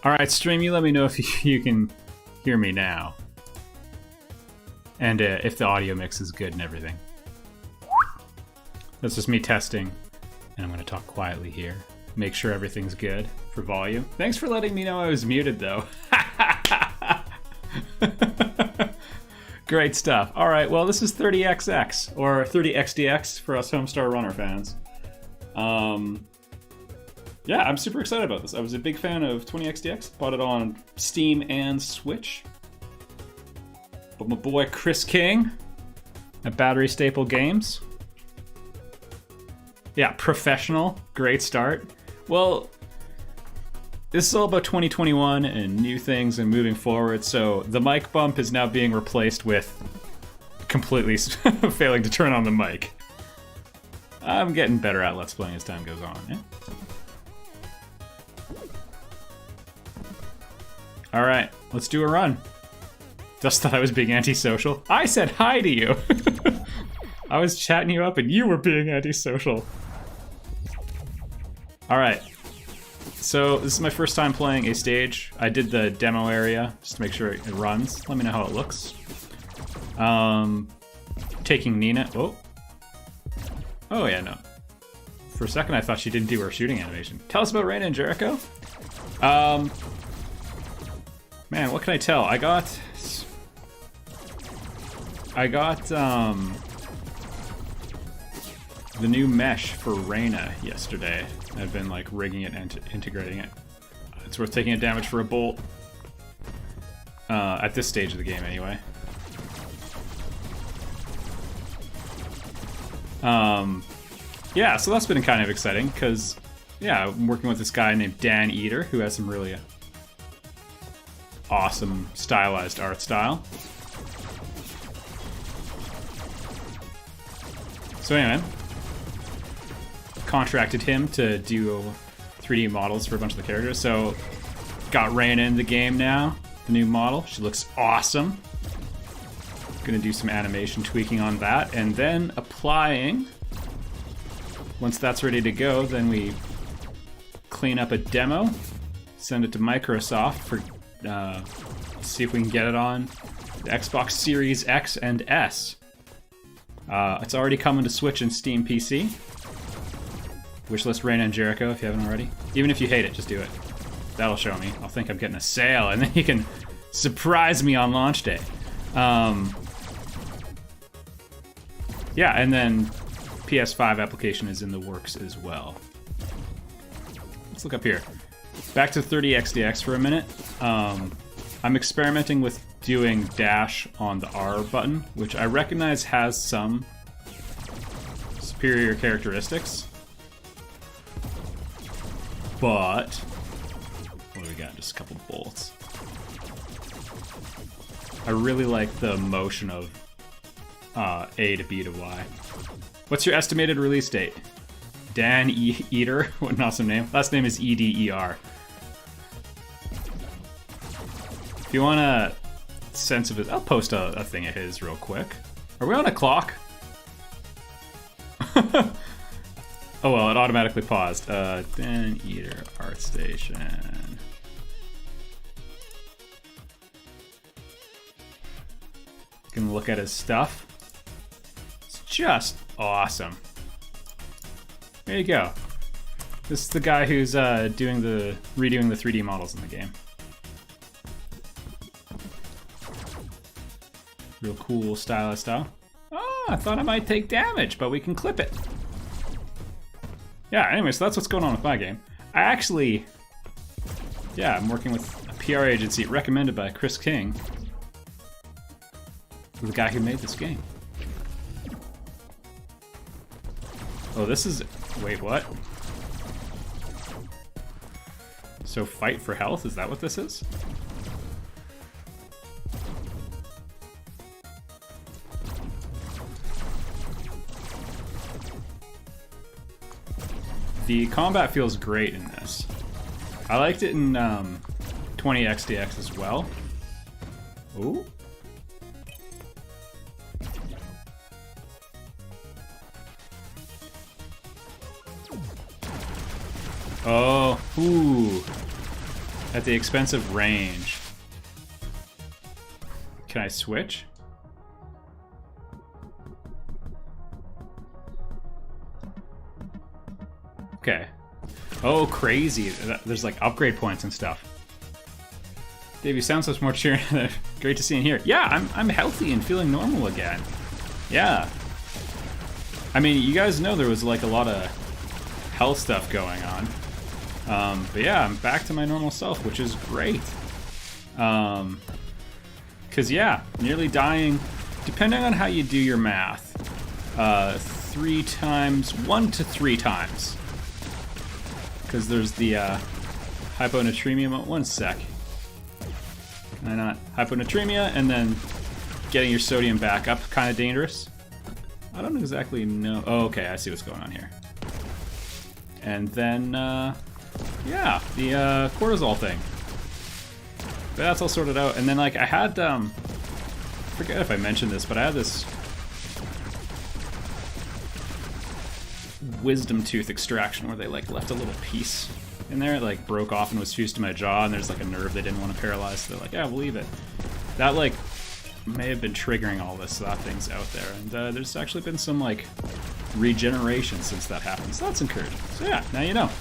All right, stream, you let me know if you can hear me now. And if the audio mix is good and everything. That's just me testing. And I'm going to talk quietly here. Make sure everything's good for volume. Thanks for letting me know I was muted, though. Great stuff. All right, well, this is 30XX, or 30XDX for us Homestar Runner fans. Yeah, I'm super excited about this. I was a big fan of 20XDX. Bought it on Steam and Switch. But my boy Chris King at Battery Staple Games. Yeah, professional. Great start. Well, this is all about 2021 and new things and moving forward. So the mic bump is now being replaced with completely failing to turn on the mic. I'm getting better at Let's Playing as time goes on. Yeah? All right, let's do a run. Just thought I was being antisocial. I said hi to you. I was chatting you up and you were being antisocial. All right, so this is my first time playing a stage. I did the demo area just to make sure it runs. Let me know how it looks. Taking Nina. Oh yeah, no. For a second I thought she didn't do her shooting animation. Tell us about Reina and Jericho. Man, what can I tell? I got the new mesh for Reina yesterday. I've been like rigging it and integrating it. It's worth taking a damage for a bolt. At this stage of the game anyway. Yeah, so that's been kind of exciting because, yeah, I'm working with this guy named Dan Eater who has some really awesome stylized art style. So anyway, contracted him to do 3D models for a bunch of the characters. So got Reina in the game now, the new model. She looks awesome. Gonna do some animation tweaking on that and then applying. Once that's ready to go, then we clean up a demo, send it to Microsoft for see if we can get it on the Xbox Series X and S. It's already coming to Switch and Steam PC. Wishlist Reina and Jericho if you haven't already. Even if you hate it, just do it. That'll show me. I'll think I'm getting a sale, and then you can surprise me on launch day. Yeah, and then PS5 application is in the works as well. Let's look up here. Back to 30XDX for a minute. I'm experimenting with doing dash on the R button, which I recognize has some superior characteristics. But what do we got? Just a couple bolts. I really like the motion of A to B to Y. What's your estimated release date? Dan Eater, what an awesome name. Last name is EDER. If you want a sense of it, I'll post a thing of his real quick. Are we on a clock? Oh well, it automatically paused. Den Eater Art Station. Can look at his stuff. It's just awesome. There you go. This is the guy who's redoing the 3D models in the game. Real cool stylized style. Oh, I thought I might take damage, but we can clip it. Yeah, anyway, so that's what's going on with my game. I actually, yeah, I'm working with a PR agency recommended by Chris King, the guy who made this game. Oh, this is, wait, what? So fight for health, is that what this is? The combat feels great in this. I liked it in 20XDX as well. Ooh. Oh, ooh. At the expense of range. Can I switch? Okay. Oh, crazy. There's like upgrade points and stuff. Dave, you sound so much more cheering. Great to see you here. Yeah, I'm healthy and feeling normal again. Yeah. I mean, you guys know there was like a lot of health stuff going on. But yeah, I'm back to my normal self, which is great. Cause yeah, nearly dying, depending on how you do your math, 1 to 3 times. Because there's the hyponatremia. One sec. Can I not? Hyponatremia, and then getting your sodium back up, kind of dangerous. I don't exactly know. Oh, okay, I see what's going on here. And then, yeah, the cortisol thing. But that's all sorted out. And then, like, I had, I forget if I mentioned this, but I had this wisdom tooth extraction where they like left a little piece in there. It like broke off and was fused to my jaw, and there's like a nerve they didn't want to paralyze, so they're like, yeah, we'll leave it. That like may have been triggering all this, so that thing's out there. And there's actually been some like regeneration since that happened, so that's encouraging. So yeah, now you know.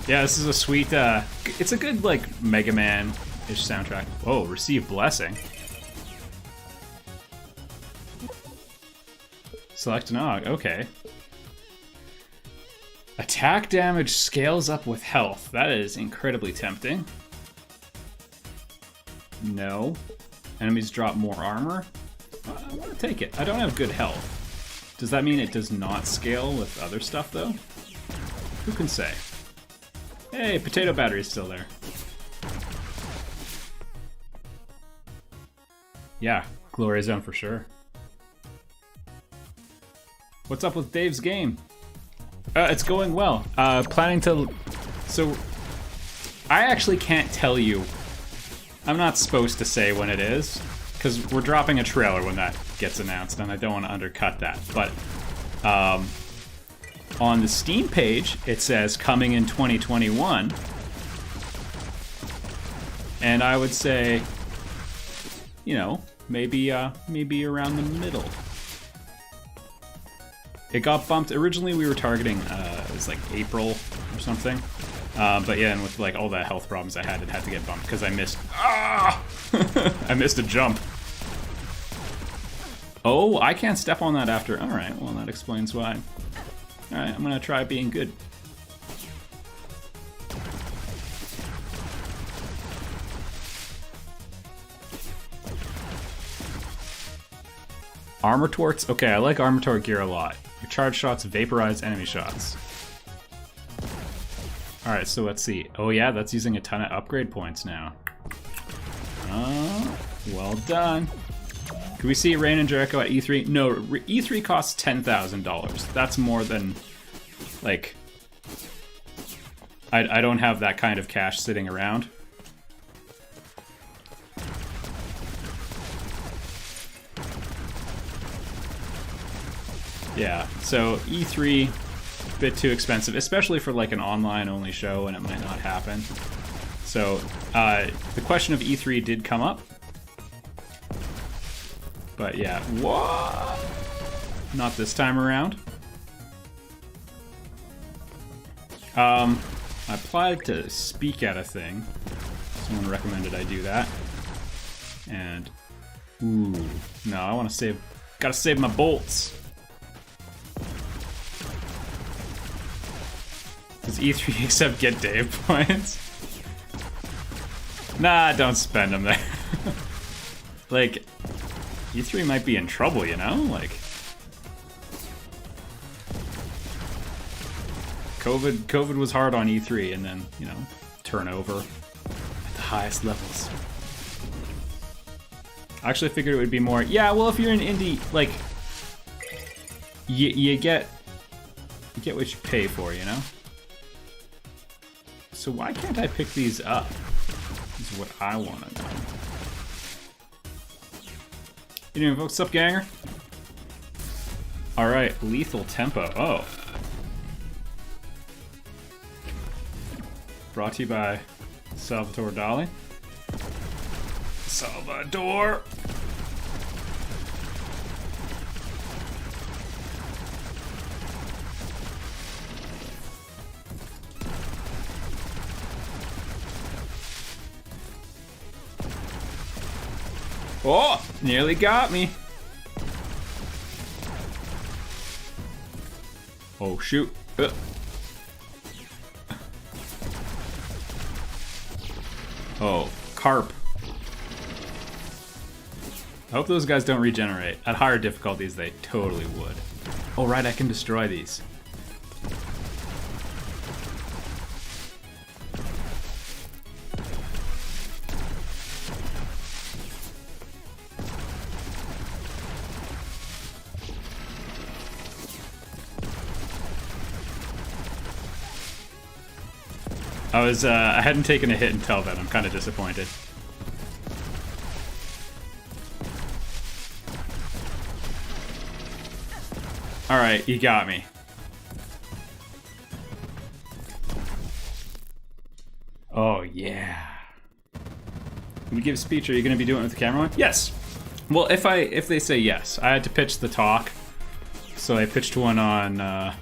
Yeah, this is a sweet, it's a good, like, Mega Man-ish soundtrack. Whoa, receive blessing. Select an Og, okay. Attack damage scales up with health. That is incredibly tempting. No. Enemies drop more armor. I want to take it. I don't have good health. Does that mean it does not scale with other stuff, though? Who can say? Hey, potato battery's still there. Yeah, Glory Zone for sure. What's up with Dave's game? It's going well. Planning to... So, I actually can't tell you. I'm not supposed to say when it is, because we're dropping a trailer when that gets announced, and I don't want to undercut that. But, on the Steam page, it says coming in 2021. And I would say, you know, maybe around the middle. It got bumped. Originally we were targeting, it was like April or something. But yeah, and with like all the health problems I had, it had to get bumped because I missed, I missed a jump. Oh, I can't step on that after, all right, well that explains why. Alright, I'm gonna try being good. Armor torts? Okay, I like armor tort gear a lot. Your charge shots vaporize enemy shots. Alright, so let's see. Oh yeah, that's using a ton of upgrade points now. Well done. Can we see Rain and Jericho at E3? No, E3 costs $10,000. That's more than, like, I don't have that kind of cash sitting around. Yeah, so E3, a bit too expensive, especially for like an online-only show, and it might not happen. So the question of E3 did come up. But yeah, what? Not this time around. I applied to speak at a thing. Someone recommended I do that. And, ooh, no, I want to save, gotta save my bolts. Does E3 accept get Dave points? Nah, don't spend them there. Like, E3 might be in trouble, you know? Like, COVID was hard on E3, and then, you know, turnover at the highest levels. I actually figured it would be more, yeah, well, if you're an indie, like, you get what you pay for, you know? So why can't I pick these up? Is what I want to know. You didn't invoke sup, ganger? Alright, lethal tempo. Oh. Brought to you by Salvatore Dali. Salvador! Oh, nearly got me. Oh, shoot. Oh, carp. I hope those guys don't regenerate. At higher difficulties, they totally would. Oh, right, I can destroy these. I hadn't taken a hit until then. I'm kind of disappointed. Alright, you got me. Oh, yeah. When you give a speech, are you going to be doing it with the camera on? Yes! Well, if they say yes, I had to pitch the talk. So I pitched one on,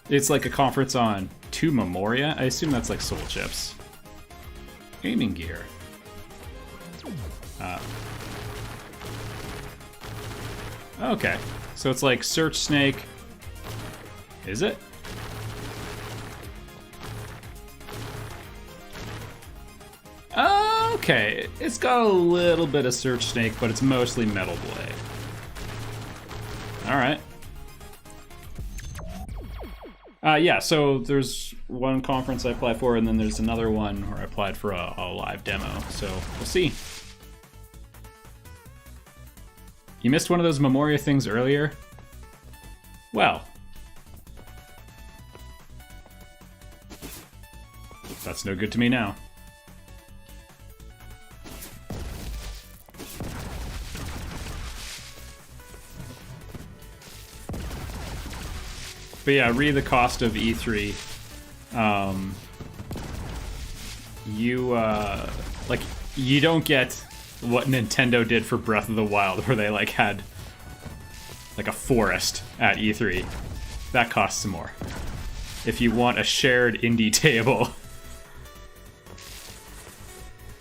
it's like a conference on 2 Memoria. I assume that's like soul chips. Aiming gear. Okay. So it's like Search Snake. Is it? Okay. It's got a little bit of Search Snake, but it's mostly Metal Blade. Alright. Yeah, so there's one conference I applied for, and then there's another one where I applied for a live demo, so we'll see. You missed one of those Memoria things earlier? Well. That's no good to me now. But yeah, re the cost of E3. You don't get what Nintendo did for Breath of the Wild, where they like had like a forest at E3. That costs some more. If you want a shared indie table.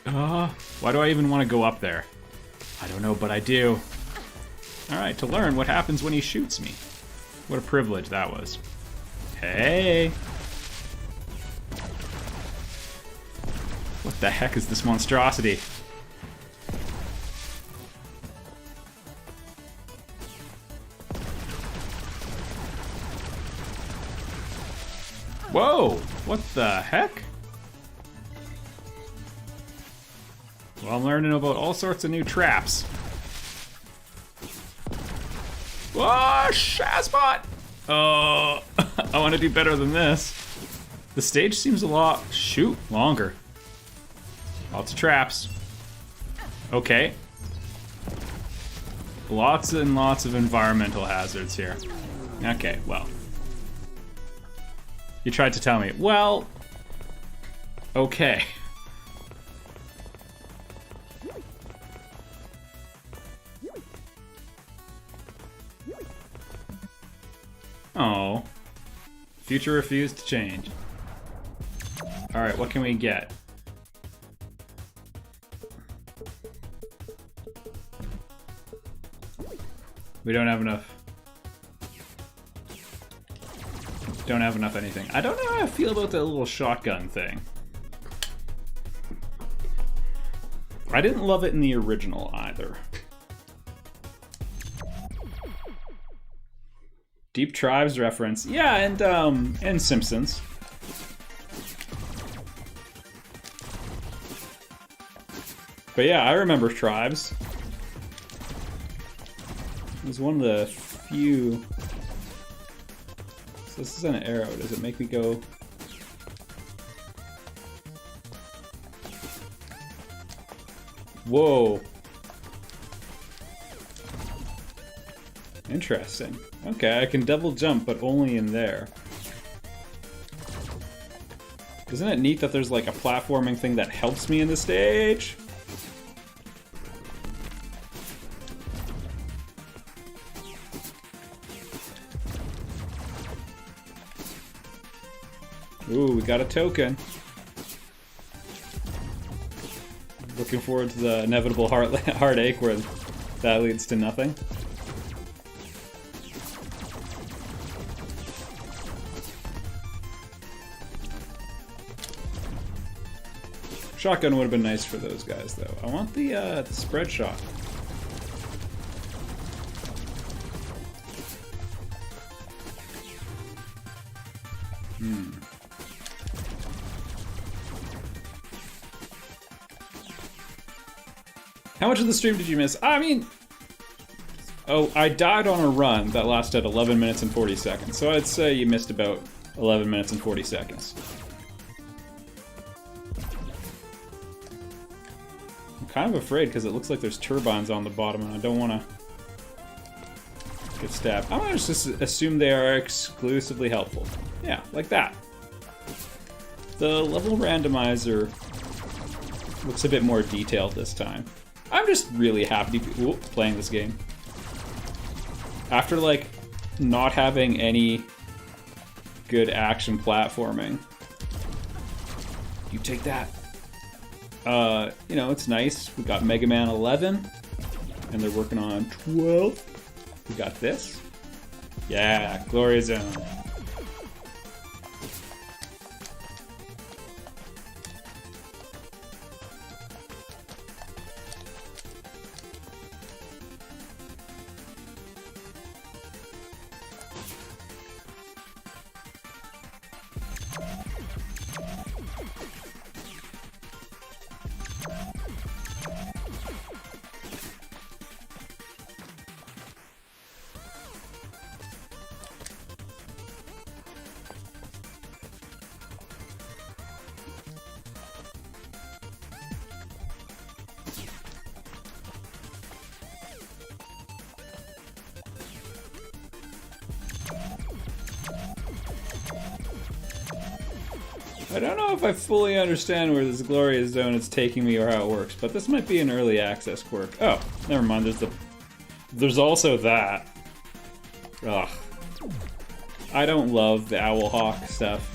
Why do I even want to go up there? I don't know, but I do. Alright, to learn what happens when he shoots me. What a privilege that was. Hey! What the heck is this monstrosity? Whoa! What the heck? Well, I'm learning about all sorts of new traps. Oh, Shazbot! Oh, I want to do better than this. The stage seems a lot, longer. Lots of traps. Okay. Lots and lots of environmental hazards here. Okay, well. You tried to tell me. Well, okay. Oh. Future refused to change. Alright, what can we get? We don't have enough. Don't have enough anything. I don't know how I feel about that little shotgun thing. I didn't love it in the original either. Deep Tribes reference. Yeah, and Simpsons. But yeah, I remember Tribes. It was one of the few... So this is an arrow. Does it make me go... Whoa. Interesting. Okay, I can double jump, but only in there. Isn't it neat that there's like a platforming thing that helps me in the stage? Ooh, we got a token. Looking forward to the inevitable heartache where that leads to nothing. Shotgun would have been nice for those guys, though. I want the spread shot. How much of the stream did you miss? I mean... Oh, I died on a run that lasted 11 minutes and 40 seconds. So I'd say you missed about 11 minutes and 40 seconds. I'm kind of afraid because it looks like there's turbines on the bottom and I don't want to get stabbed. I'm going to just assume they are exclusively helpful. Yeah, like that. The level randomizer looks a bit more detailed this time. I'm just really happy to be playing this game. After, like, not having any good action platforming. You take that. You know, it's nice. We got Mega Man 11, and they're working on 12. We got this. Yeah, Gloria Zone. I don't know if I fully understand where this Gloria Zone is taking me or how it works, but this might be an early access quirk. Oh, never mind, there's also that. Ugh. I don't love the Owl Hawk stuff.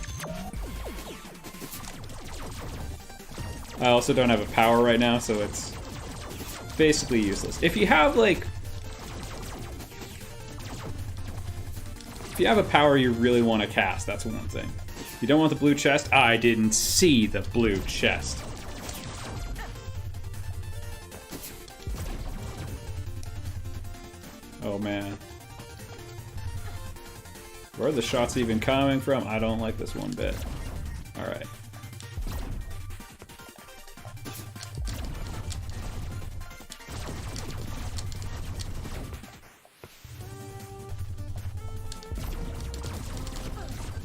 I also don't have a power right now, so it's basically useless. If you have, like... If you have a power you really want to cast, that's one thing. You don't want the blue chest? I didn't see the blue chest. Oh man. Where are the shots even coming from? I don't like this one bit. Alright.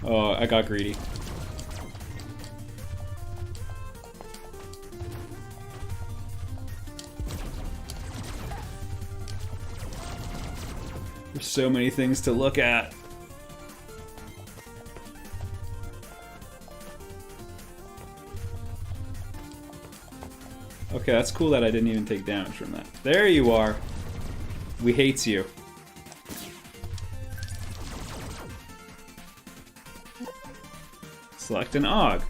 Oh, I got greedy. There's so many things to look at. Okay, that's cool that I didn't even take damage from that. There you are. We hates you. Select an AUG.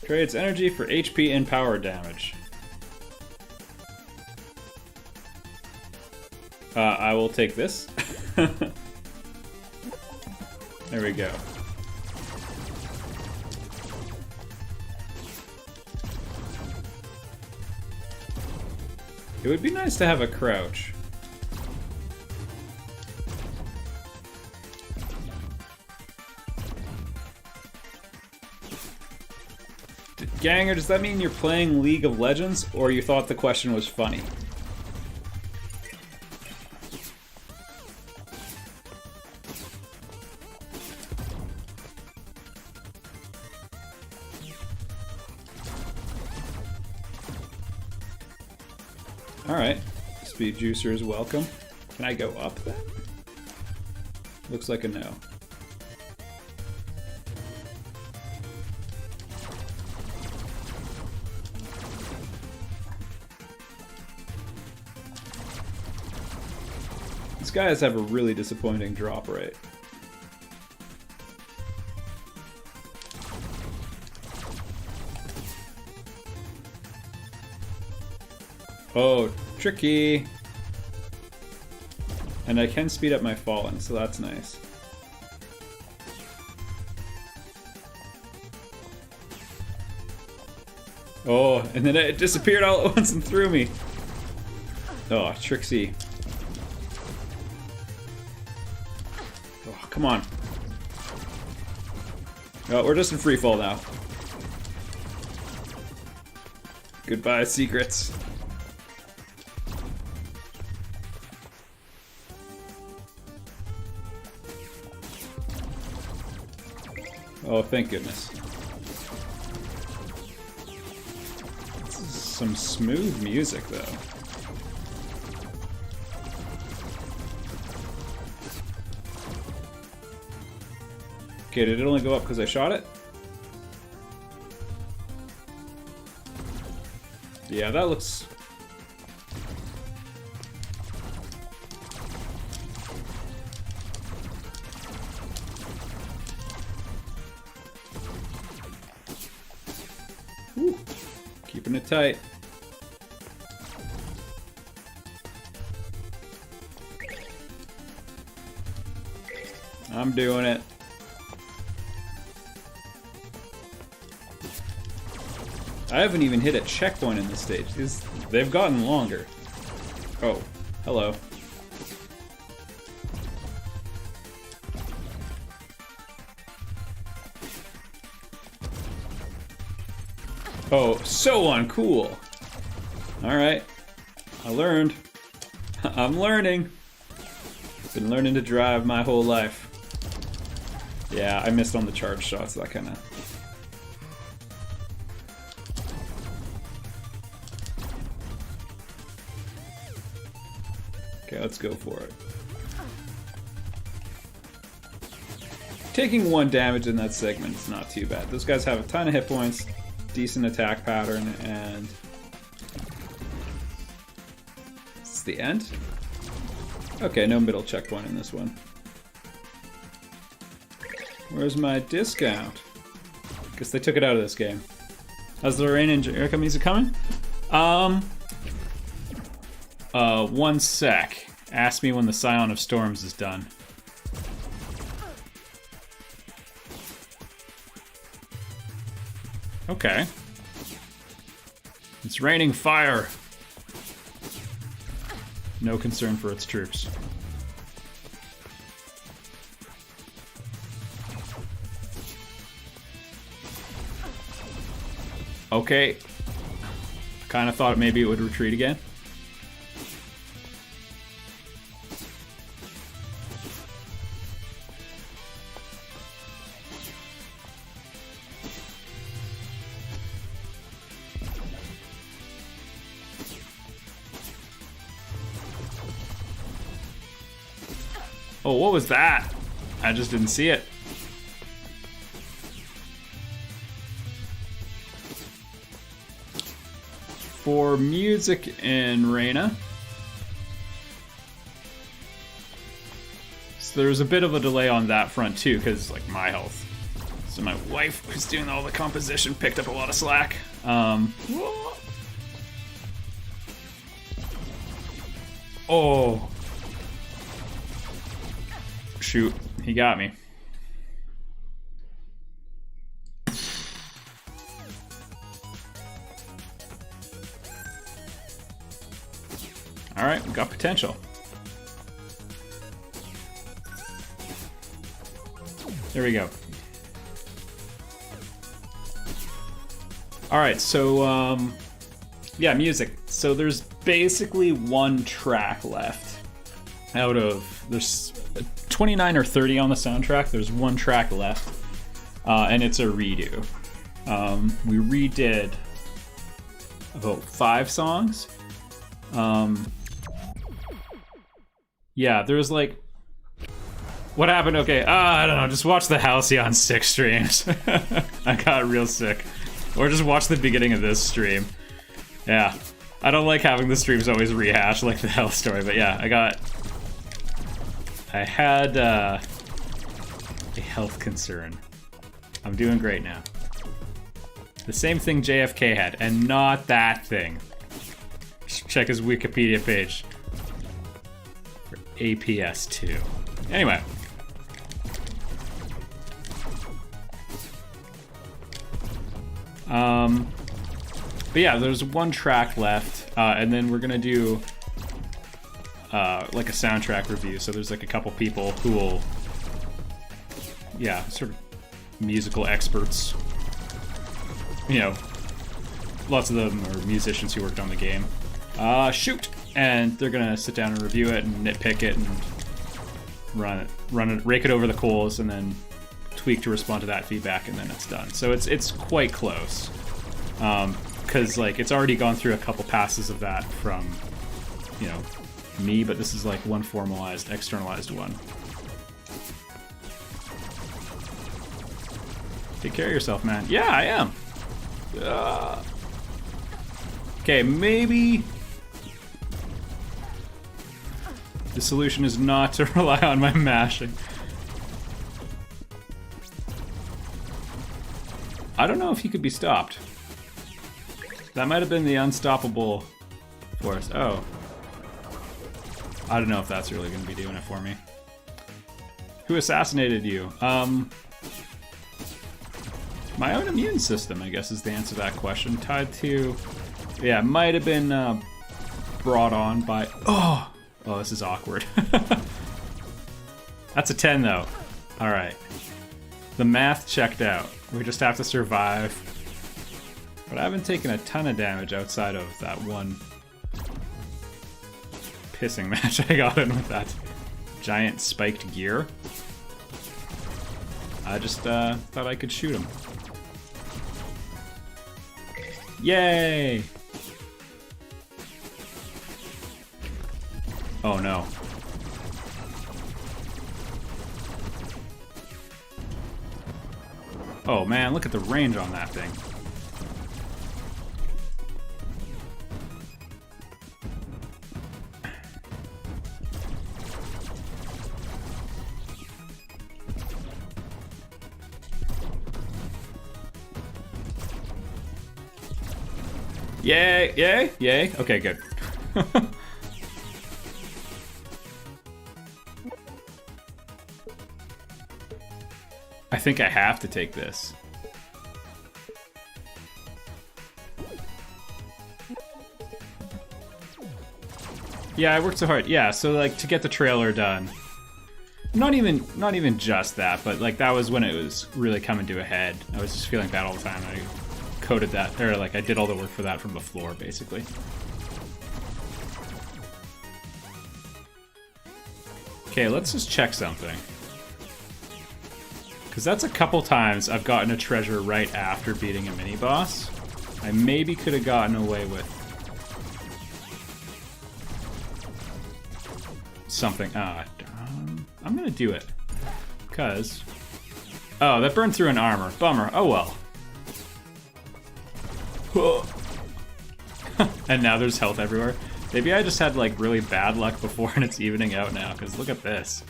Trades energy for HP and power damage. I will take this. There we go. It would be nice to have a crouch. Ganger, does that mean you're playing League of Legends, or you thought the question was funny? Alright, Speed Juicer is welcome. Can I go up then? Looks like a no. These guys have a really disappointing drop rate. Oh, tricky. And I can speed up my falling, so that's nice. Oh, and then it disappeared all at once and threw me. Oh, Trixie. Oh, come on. Oh, we're just in free fall now. Goodbye, secrets. Oh, thank goodness. This is some smooth music, though. Okay, did it only go up because I shot it? Yeah, that looks... Whew. Keeping it tight. I'm doing it. I haven't even hit a checkpoint in this stage. They've gotten longer. Oh, hello. Oh, so uncool. Alright. I learned. I'm learning. Been learning to drive my whole life. Yeah, I missed on the charge shots, that kind of... Okay, let's go for it. Taking 1 damage in that segment is not too bad. Those guys have a ton of hit points, decent attack pattern, and... It's the end? Okay, no middle checkpoint in this one. Where's my discount? Guess they took it out of this game. How's the rain and Jericho music coming? 1 sec. Ask me when the Scion of Storms is done. Okay. It's raining fire. No concern for its troops. Okay. Kind of thought maybe it would retreat again. Oh, what was that? I just didn't see it. For music in Reina, so there was a bit of a delay on that front too, because like my health. So my wife, who's doing all the composition, picked up a lot of slack. Oh. Shoot, he got me. All right, we got potential. There we go. All right, so yeah, music. So there's basically one track left out of, there's 29 or 30 on the soundtrack. There's one track left, and it's a redo. We redid about 5 songs. Yeah, there's like, what happened? Okay, I don't know, just watch the Halcyon 6 streams. I got real sick. Or just watch the beginning of this stream. Yeah, I don't like having the streams always rehash like the health story, but yeah, I had a health concern. I'm doing great now. The same thing JFK had, and not that thing. Check his Wikipedia page for APS2. Anyway. But yeah, there's one track left, and then we're gonna do like a soundtrack review. So there's like a couple people who will, yeah, sort of musical experts. You know, lots of them are musicians who worked on the game. Shoot! And they're gonna sit down and review it and nitpick it and run it, rake it over the coals, and then tweak to respond to that feedback, and then it's done. So it's quite close, because like it's already gone through a couple passes of that from, you know, me, but this is like one formalized, externalized one. Take care of yourself, man. Yeah, I am. Okay, maybe the solution is not to rely on my mashing. I don't know if he could be stopped. That might have been the unstoppable force. Oh. I don't know if that's really going to be doing it for me. Who assassinated you? My own immune system, I guess, is the answer to that question. Tied to... Yeah, it might have been brought on by... Oh, this is awkward. That's a 10, though. Alright. The math checked out. We just have to survive. But I haven't taken a ton of damage outside of that one pissing match I got in with that giant spiked gear. I just thought I could shoot him. Yay! Oh no. Oh man, look at the range on that thing. Yay, yay, yay. Okay, good. I think I have to take this. Yeah, I worked so hard. Yeah, so like to get the trailer done. Not even just that, but like that was when it was really coming to a head. I was just feeling bad all the time. I coded that, or like I did all the work for that from the floor, basically. Okay, let's just check something. Because that's a couple times I've gotten a treasure right after beating a mini-boss. I maybe could have gotten away with something. I'm gonna do it. Because... Oh, that burned through an armor. Bummer. Oh well. And now there's health everywhere. Maybe I just had like really bad luck before and it's evening out now, because look at this.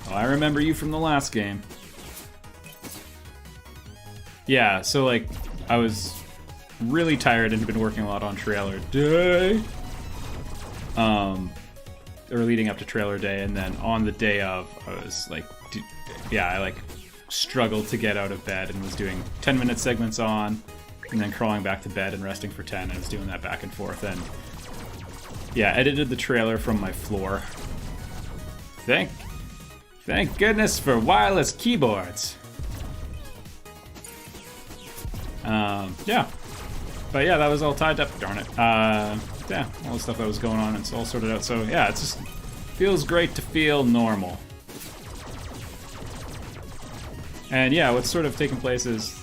Oh, I remember you from the last game. Yeah, so like, I was really tired and had been working a lot on trailer day. Or leading up to trailer day, and then on the day of, I was like, I like struggled to get out of bed and was doing 10-minute segments on, and then crawling back to bed and resting for 10. I was doing that back and forth, and yeah, edited the trailer from my floor. Thank goodness for wireless keyboards. Yeah. But yeah, that was all tied up, darn it. Yeah, all the stuff that was going on, it's all sorted out. So yeah, it just feels great to feel normal. And yeah, what's sort of taken place is,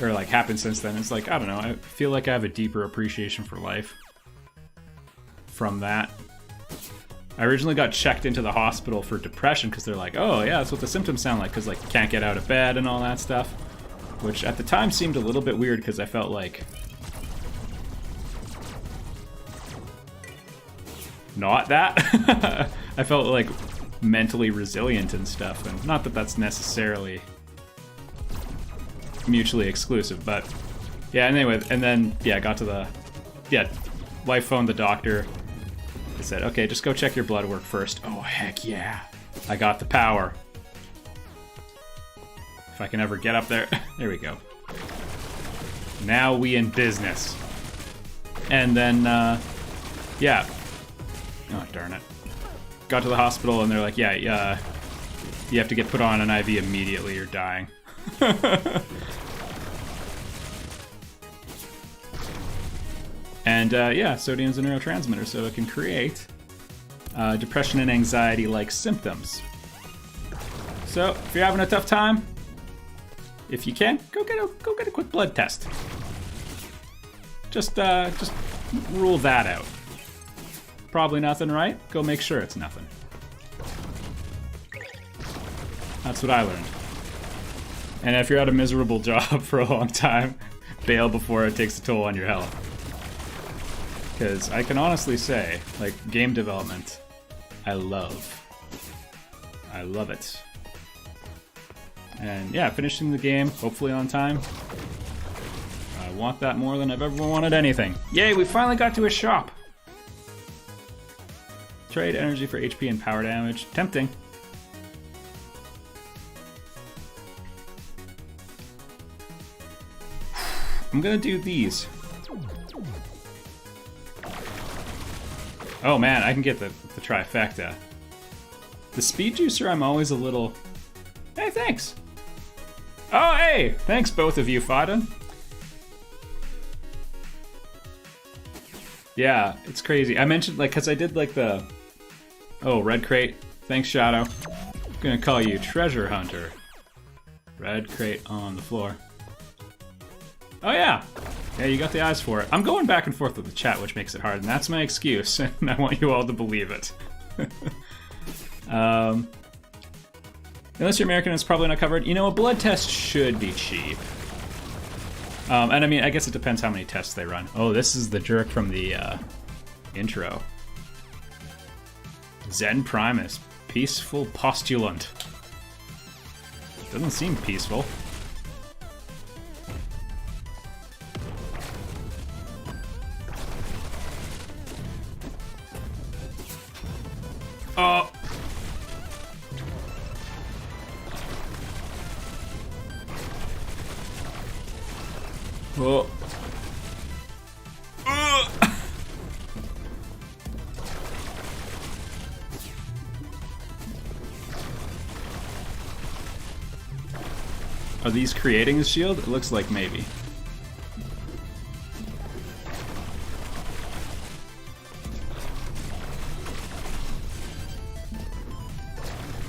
or like happened since then, is like, I don't know, I feel like I have a deeper appreciation for life from that. I originally got checked into the hospital for depression because they're like, oh yeah, that's what the symptoms sound like, because like can't get out of bed and all that stuff. Which at the time seemed a little bit weird because I felt like not that. I felt like mentally resilient and stuff, and not that that's necessarily mutually exclusive, but yeah, anyway, and then yeah, got to the, wife phoned the doctor. I said, okay, just go check your blood work first. Oh heck yeah, I got the power. If I can ever get up there. There we go. Now we in business. And then, yeah. Oh, darn it. Got to the hospital and they're like, yeah, you have to get put on an IV immediately, you're dying. And, yeah, sodium's a neurotransmitter, so it can create depression and anxiety-like symptoms. So, if you're having a tough time, if you can, go get a quick blood test. Just rule that out. Probably nothing, right? Go make sure it's nothing. That's what I learned. And if you're at a miserable job for a long time, bail before it takes a toll on your health. Because I can honestly say, like, game development, I love it. And yeah, finishing the game, hopefully on time. I want that more than I've ever wanted anything. Yay, we finally got to a shop! Trade energy for HP and power damage. Tempting. I'm gonna do these. Oh man, I can get the trifecta. The speed juicer, I'm always a little... Hey, thanks! Oh, hey! Thanks, both of you, Fada. Yeah, it's crazy. I mentioned, like, because I did, like, the... Oh, red crate. Thanks, Shadow. I'm gonna call you Treasure Hunter. Red crate on the floor. Oh, yeah! Yeah, you got the eyes for it. I'm going back and forth with the chat, which makes it hard, and that's my excuse, and I want you all to believe it. Unless you're American, it's probably not covered. You know, a blood test should be cheap. And I mean, I guess it depends how many tests they run. Oh, this is the jerk from the intro. Zen Primus, peaceful postulant. Doesn't seem peaceful. Oh. Oh. Are these creating a shield? It looks like maybe.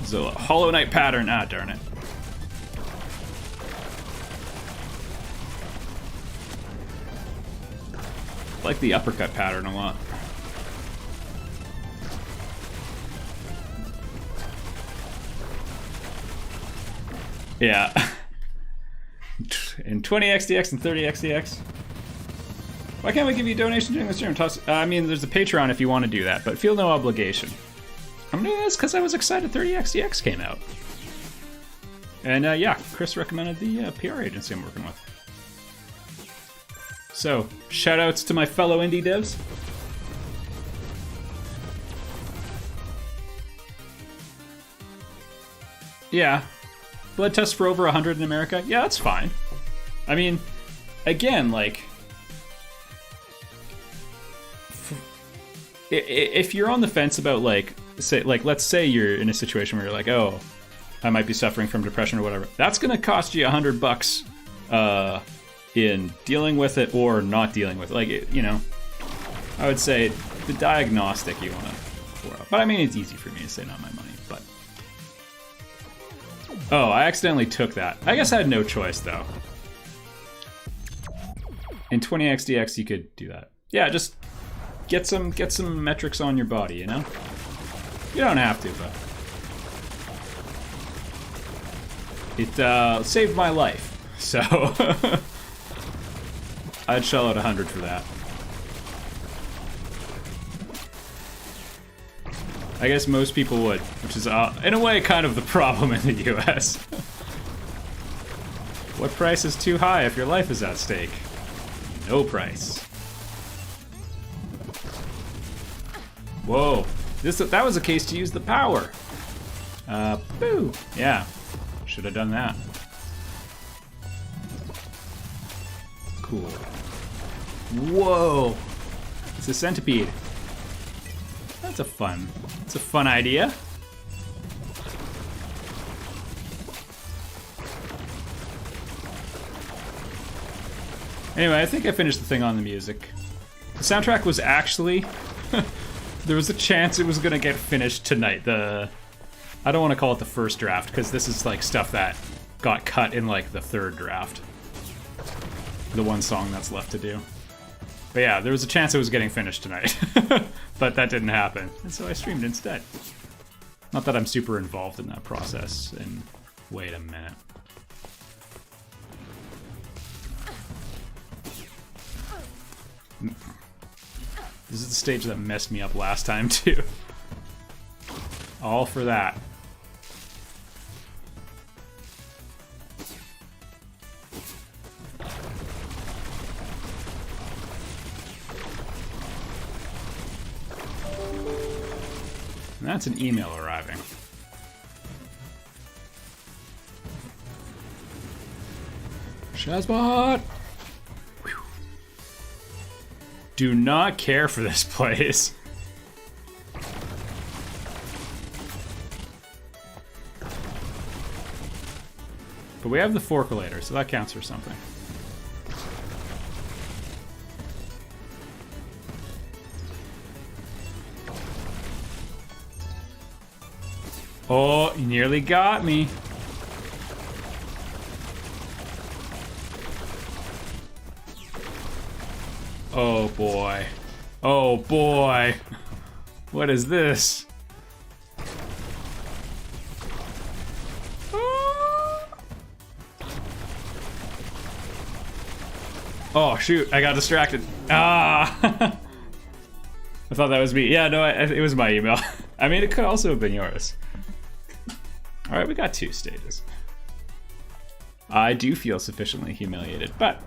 It's a Hollow Knight pattern. Ah, darn it. I like the uppercut pattern a lot. Yeah. And 20 XDX and 30 XDX. Why can't we give you a donation during the stream? I mean, there's a Patreon if you want to do that, but feel no obligation. I'm doing this because I was excited 30 XDX came out. And yeah, Chris recommended the PR agency I'm working with. So, shoutouts to my fellow indie devs. Yeah. Blood test for over 100 in America? Yeah, that's fine. I mean, again, like, if you're on the fence about, like, let's say you're in a situation where you're like, oh, I might be suffering from depression or whatever, that's gonna cost you $100 in dealing with it or not dealing with it. Like, you know, I would say the diagnostic you want to pour out. But I mean, it's easy for me to say not my money, but. Oh, I accidentally took that. I guess I had no choice, though. In 20XDX, you could do that. Yeah, just get some metrics on your body, you know? You don't have to, but it saved my life, so I'd shell out 100 for that. I guess most people would, which is in a way kind of the problem in the US. What price is too high if your life is at stake? No price. Whoa, that was a case to use the power. Boo. Yeah, should have done that. Cool. Whoa, it's a centipede. That's a fun idea. Anyway, I think I finished the thing on the music. The soundtrack was actually there was a chance it was gonna get finished tonight. I don't want to call it the first draft because this is like stuff that got cut in like the third draft. The one song that's left to do. But yeah, there was a chance it was getting finished tonight. But that didn't happen, and so I streamed instead. Not that I'm super involved in that process, and wait a minute. This is the stage that messed me up last time, too. All for that. And that's an email arriving. Shazbot! Whew. Do not care for this place. But we have the forculator, so that counts for something. Oh, you nearly got me. Oh boy. Oh boy. What is this? Oh shoot, I got distracted. Ah! I thought that was me. Yeah, no, it was my email. I mean, it could also have been yours. Alright, we got 2 stages. I do feel sufficiently humiliated, but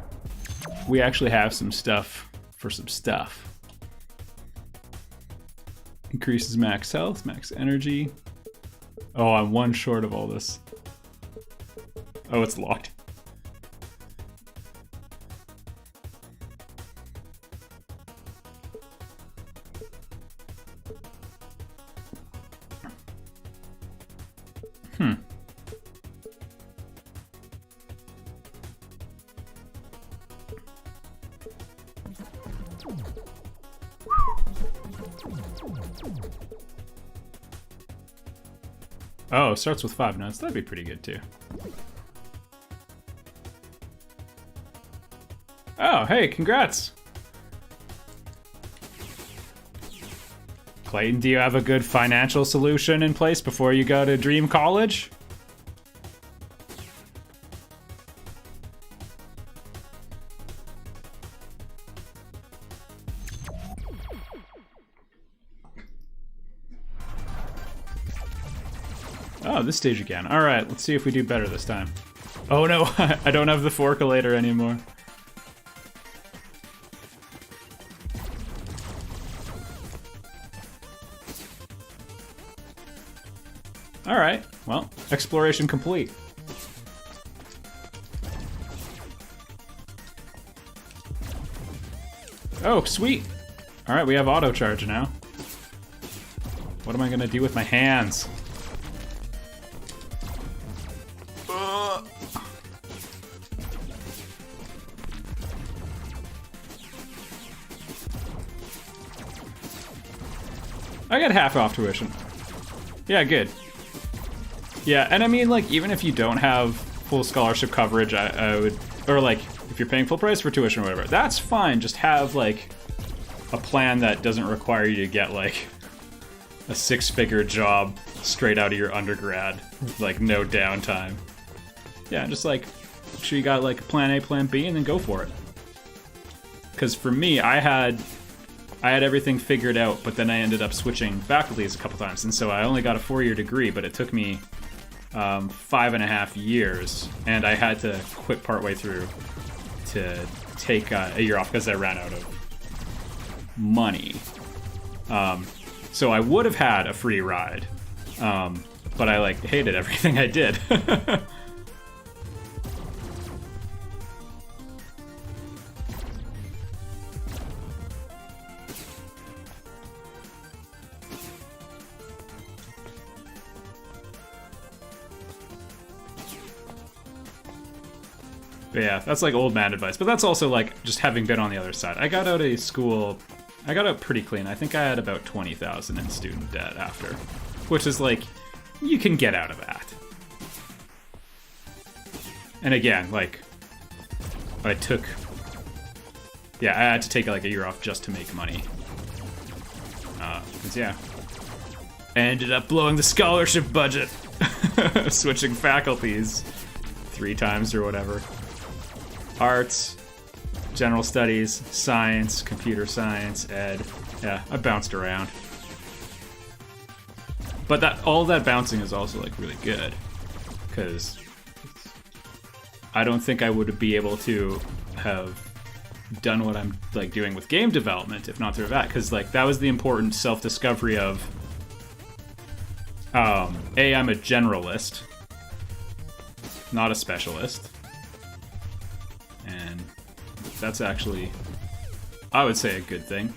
we actually have some stuff for some stuff. Increases max health, max energy. Oh, I'm 1 short of all this. Oh, it's locked. Oh, starts with 5 notes. That'd be pretty good too. Oh, hey, congrats. Clayton, do you have a good financial solution in place before you go to Dream College? Oh, this stage again. All right, let's see if we do better this time. Oh no, I don't have the forculator anymore. All right, well, exploration complete. Oh, sweet. All right, we have auto charge now. What am I gonna do with my hands? I got half off tuition. Yeah, good. Yeah, and I mean, like, even if you don't have full scholarship coverage, I would, or like, if you're paying full price for tuition or whatever, that's fine. Just have, like, a plan that doesn't require you to get, like, a 6-figure job straight out of your undergrad with, like, no downtime. Yeah, just, like, make sure you got, like, plan A, plan B, and then go for it. Because for me, I had everything figured out, but then I ended up switching faculties a couple times, and so I only got a 4-year degree, but it took me 5.5 years, and I had to quit partway through to take a year off because I ran out of money. So I would have had a free ride, but I like hated everything I did. But yeah, that's like old man advice. But that's also like just having been on the other side. I got out of school, I got out pretty clean. I think I had about 20,000 in student debt after, which is like, you can get out of that. And again, like, I had to take like a year off just to make money. 'Cause yeah, I ended up blowing the scholarship budget, switching faculties 3 times or whatever. Arts, general studies, science, computer science, ed. Yeah, I bounced around. But all that bouncing is also like really good, because I don't think I would be able to have done what I'm like doing with game development if not through that, because like that was the important self-discovery of A, I'm a generalist, not a specialist. And that's actually, I would say, a good thing.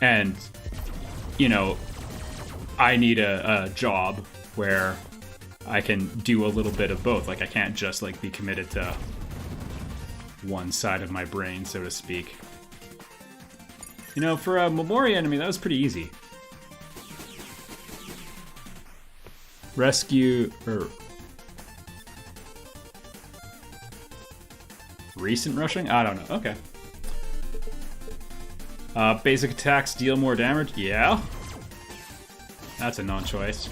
And, you know, I need a job where I can do a little bit of both. Like, I can't just, like, be committed to one side of my brain, so to speak. You know, for a Memoria enemy, that was pretty easy. Rescue, or... recent rushing? I don't know. Okay. Basic attacks deal more damage? Yeah. That's a non-choice.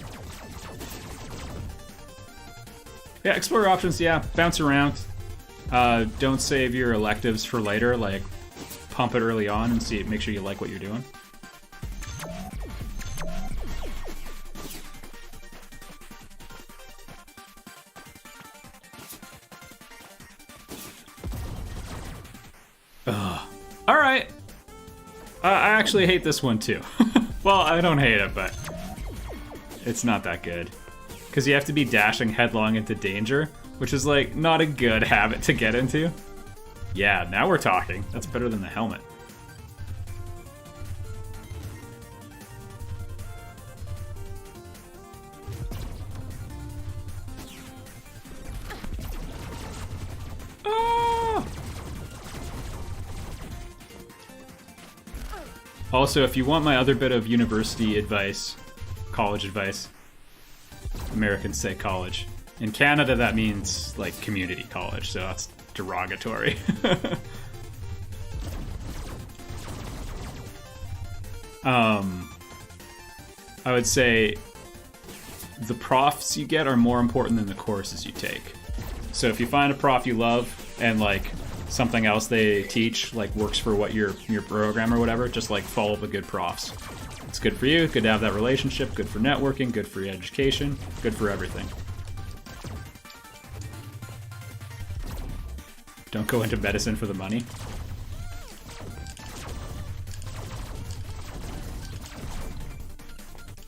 Yeah, explore options, yeah. Bounce around. Don't save your electives for later. Like, pump it early on and make sure you like what you're doing. Alright. I actually hate this one too. Well, I don't hate it, but it's not that good. Because you have to be dashing headlong into danger, which is like not a good habit to get into. Yeah, now we're talking. That's better than the helmet. Also, if you want my other bit of university advice, college advice, Americans say college. In Canada, that means, like, community college, so that's derogatory. I would say the profs you get are more important than the courses you take. So if you find a prof you love and, like, something else they teach like works for what your program or whatever, just like follow the good profs. It's good for you, good to have that relationship, good for networking, good for your education, good for everything. Don't go into medicine for the money.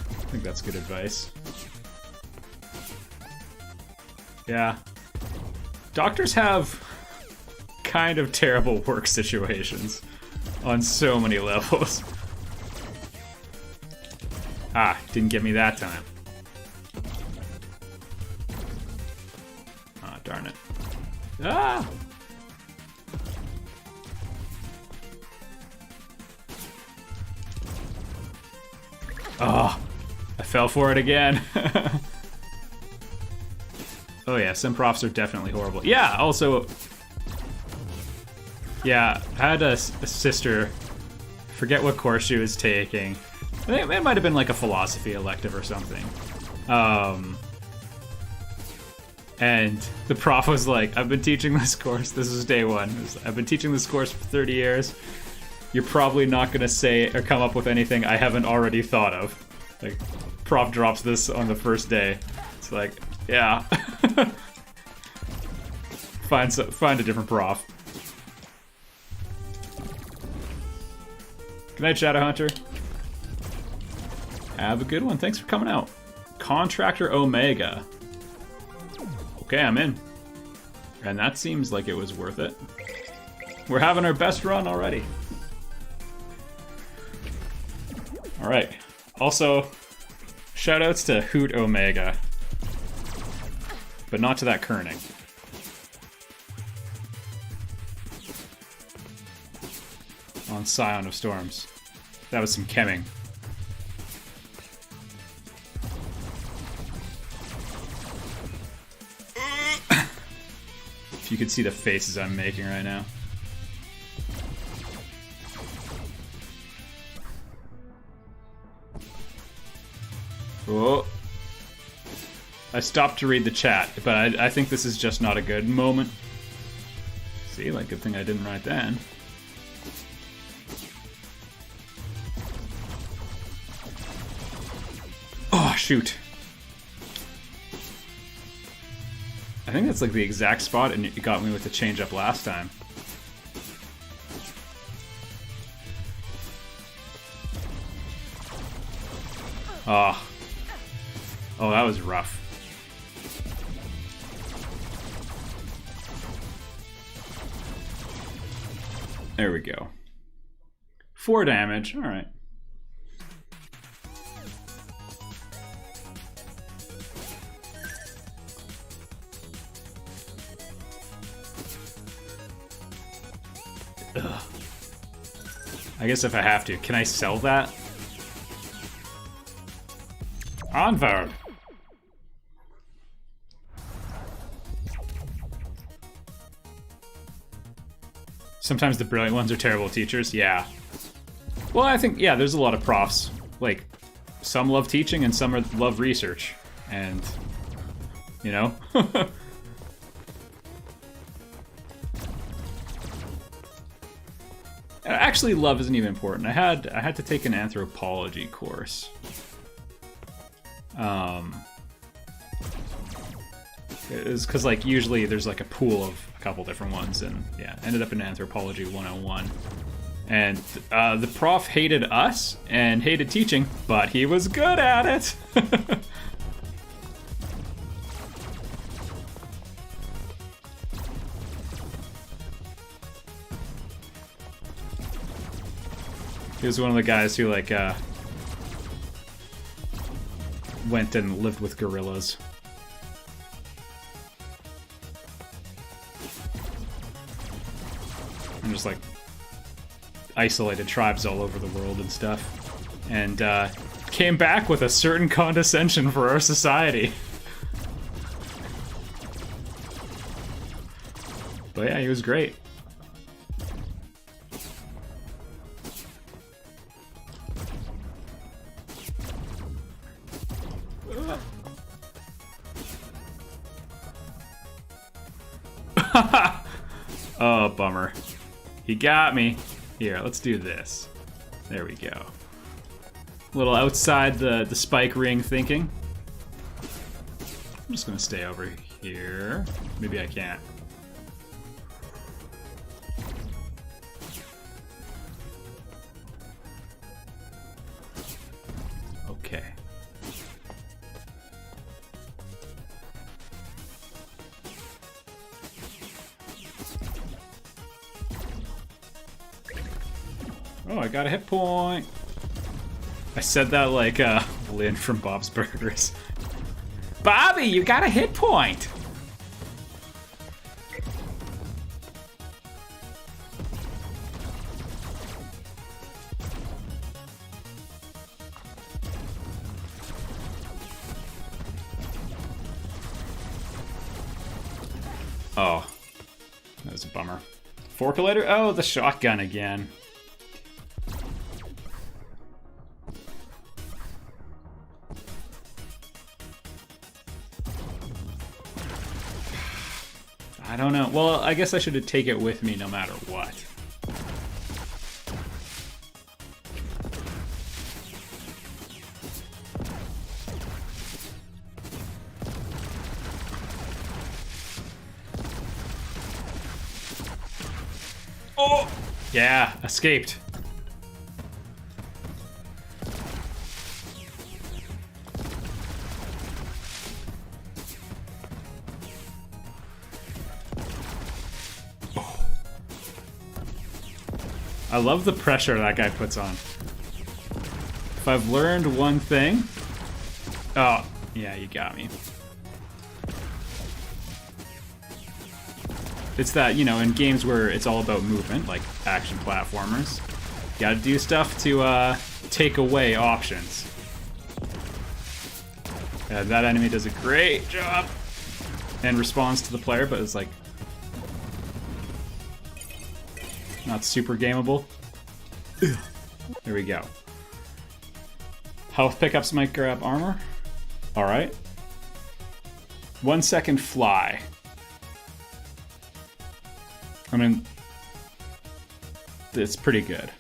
I think that's good advice. Yeah. Doctors have kind of terrible work situations on so many levels. Ah, didn't get me that time. Ah, darn it. Ah! Oh, I fell for it again. Oh yeah, some profs are definitely horrible. Yeah, also... Yeah, I had a sister, forget what course she was taking. I think it might have been like a philosophy elective or something. And the prof was like, I've been teaching this course, this is day one. I've been teaching this course for 30 years. You're probably not gonna say or come up with anything I haven't already thought of. Like, prof drops this on the first day. It's like, yeah. Find a different prof. Good night, Shadowhunter. Have a good one. Thanks for coming out. Contractor Omega. Okay, I'm in. And that seems like it was worth it. We're having our best run already. Alright. Also, shoutouts to Hoot Omega. But not to that kerning. On Scion of Storms. That was some chemming. If you could see the faces I'm making right now. Oh. I stopped to read the chat, but I think this is just not a good moment. See, like, good thing I didn't write that. Oh, shoot. I think that's like the exact spot and it got me with the change up last time. Oh. Oh, that was rough. There we go. 4 damage, alright. Ugh. I guess if I have to, can I sell that? Onward! Sometimes the brilliant ones are terrible teachers, yeah. Well, I think, yeah, there's a lot of profs. Like, some love teaching and some love research. And, you know? Actually, love isn't even important. I had to take an anthropology course. It was because, like, usually there's like a pool of a couple different ones, and yeah, ended up in Anthropology 101. And the prof hated us and hated teaching, but he was good at it. He was one of the guys who, like, went and lived with gorillas. And just, like, isolated tribes all over the world and stuff. And, came back with a certain condescension for our society. But yeah, he was great. Oh, bummer. He got me. Here, let's do this. There we go. A little outside the spike ring thinking. I'm just gonna stay over here. Maybe I can't. Okay. Oh, I got a hit point. I said that like Lynn from Bob's Burgers. Bobby, you got a hit point. Oh, that was a bummer. Forculator? Oh, the shotgun again. I don't know. Well, I guess I should take it with me no matter what. Oh! Yeah, escaped. I love the pressure that guy puts on. If I've learned one thing... Oh, yeah, you got me. It's that, you know, in games where it's all about movement, like action platformers, you gotta do stuff to take away options. That enemy does a great job and responds to the player, but it's like not super gameable. There we go. Health pickups might grab armor. Alright. 1 second fly. I mean, it's pretty good.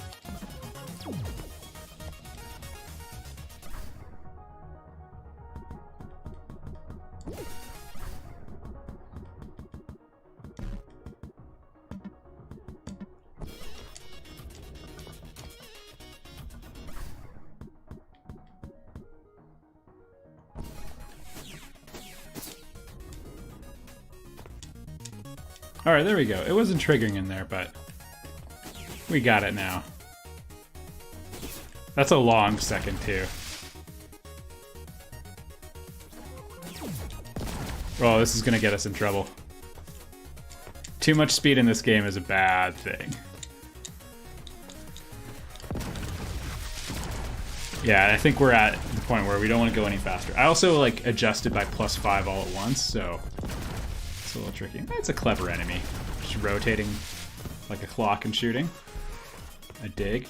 Alright, there we go. It wasn't triggering in there, but we got it now. That's a long second, too. Oh, this is gonna get us in trouble. Too much speed in this game is a bad thing. Yeah, I think we're at the point where we don't want to go any faster. I also, like, adjusted by +5 all at once, so... it's a little tricky. It's a clever enemy. Just rotating like a clock and shooting. I dig.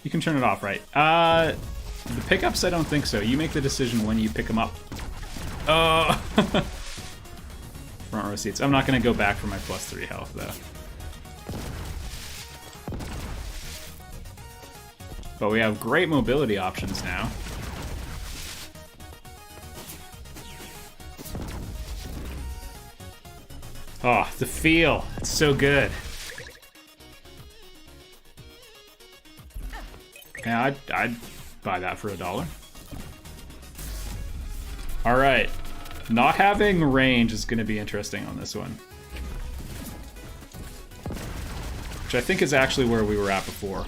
You can turn it off, right? The pickups, I don't think so. You make the decision when you pick them up. Oh! Front row seats. I'm not going to go back for my +3 health, though. But we have great mobility options now. Oh, the feel. It's so good. Yeah, I'd buy that for $1. Alright. Not having range is going to be interesting on this one. Which I think is actually where we were at before.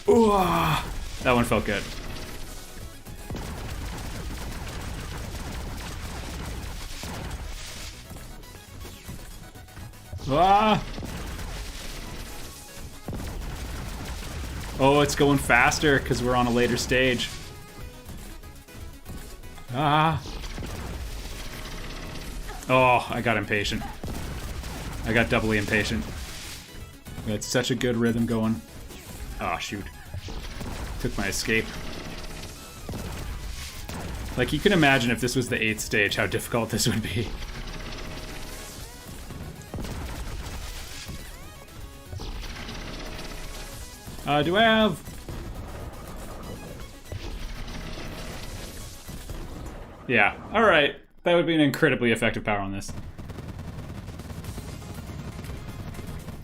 Ooh, that one felt good. Ah! Oh, it's going faster because we're on a later stage. Ah! Oh, I got impatient. I got doubly impatient. We had such a good rhythm going. Oh, shoot. Took my escape. Like, you can imagine if this was the 8th stage, how difficult this would be. Do I have... Yeah, alright. That would be an incredibly effective power on this.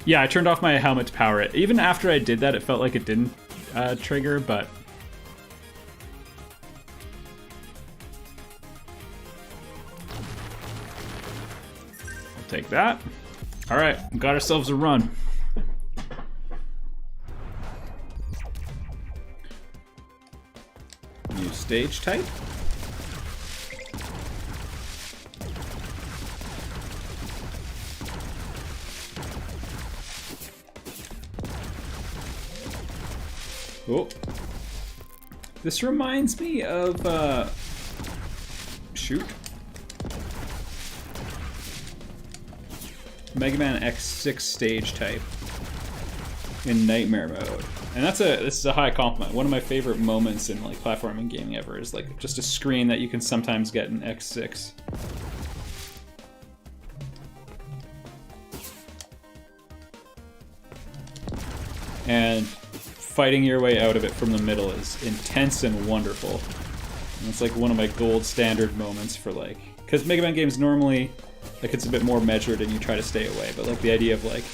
Yeah, I turned off my helmet to power it. Even after I did that, it felt like it didn't trigger, but... I'll take that. Alright, got ourselves a run. New stage type. Oh. This reminds me of, shoot. Mega Man X6 stage type in Nightmare mode. And this is a high compliment. One of my favorite moments in like platforming gaming ever is like just a screen that you can sometimes get in X6. And fighting your way out of it from the middle is intense and wonderful. And it's like one of my gold standard moments for like, because Mega Man games normally, like it's a bit more measured and you try to stay away, but like the idea of like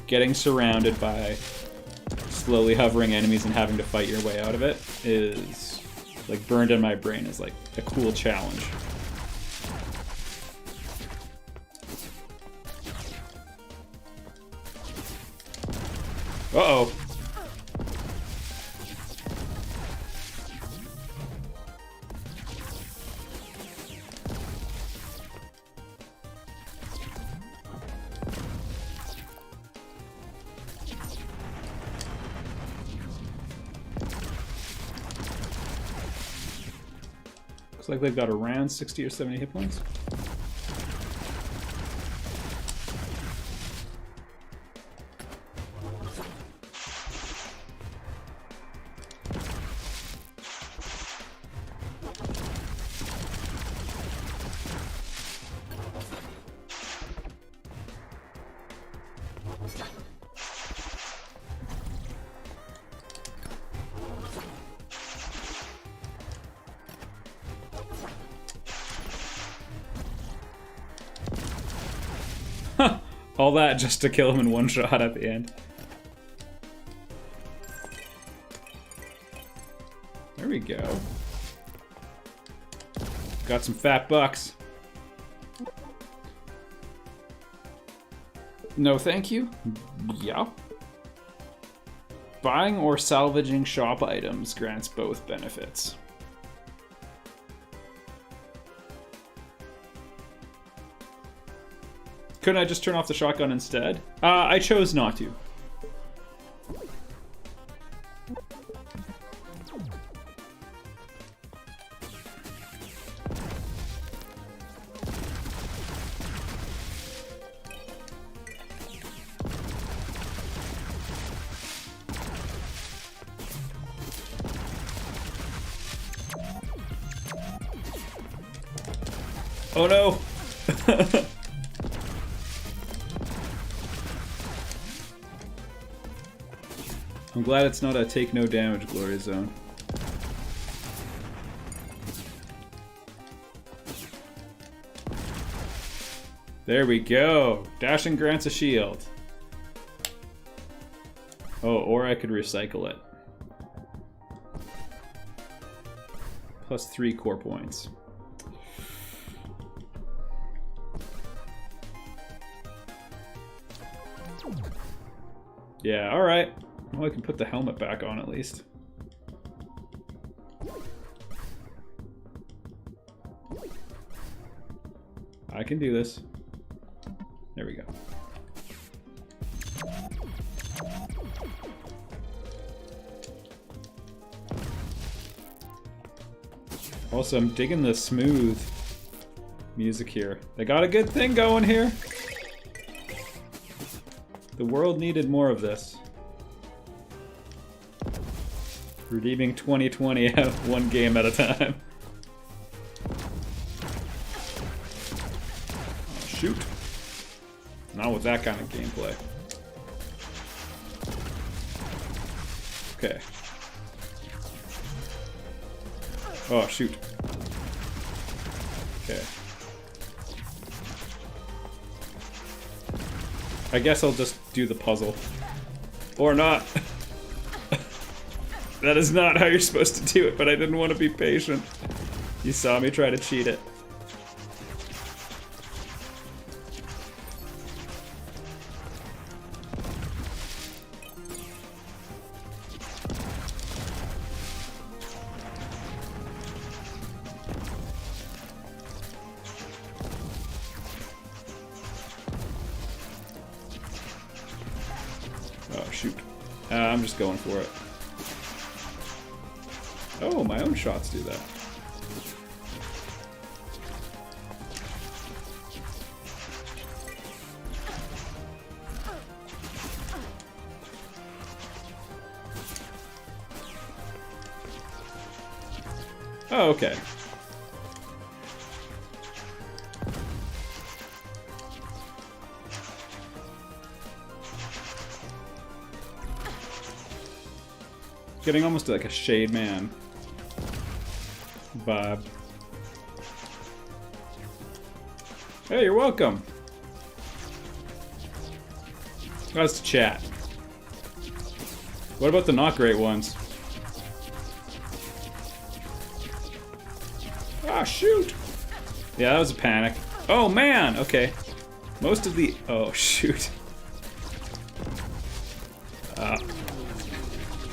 getting surrounded by slowly hovering enemies and having to fight your way out of it is like burned in my brain as like a cool challenge. Uh-oh. Looks like they've got around 60 or 70 hit points. All that just to kill him in one shot at the end. There we go. Got some fat bucks. No thank you? Yeah. Buying or salvaging shop items grants both benefits. Couldn't I just turn off the shotgun instead? I chose not to. Oh no! I'm glad it's not a take no damage glory zone. There we go. Dashing grants a shield. Oh, or I could recycle it. Plus 3 core points. Yeah, alright. Well, I can put the helmet back on at least. I can do this. There we go. Also, I'm digging the smooth music here. They got a good thing going here. The world needed more of this. Redeeming 2020 one game at a time. Oh, shoot. Not with that kind of gameplay. Okay. Oh, shoot. Okay. I guess I'll just do the puzzle. Or not. That is not how you're supposed to do it, but I didn't want to be patient. You saw me try to cheat it. Oh, shoot. I'm just going for it. Oh, my own shots do that. Oh, okay. Getting almost like a Shade Man vibe. Hey, you're welcome. How's the chat? What about the not great ones? Ah, shoot! Yeah, that was a panic. Oh man, okay. Most of the... Oh, shoot.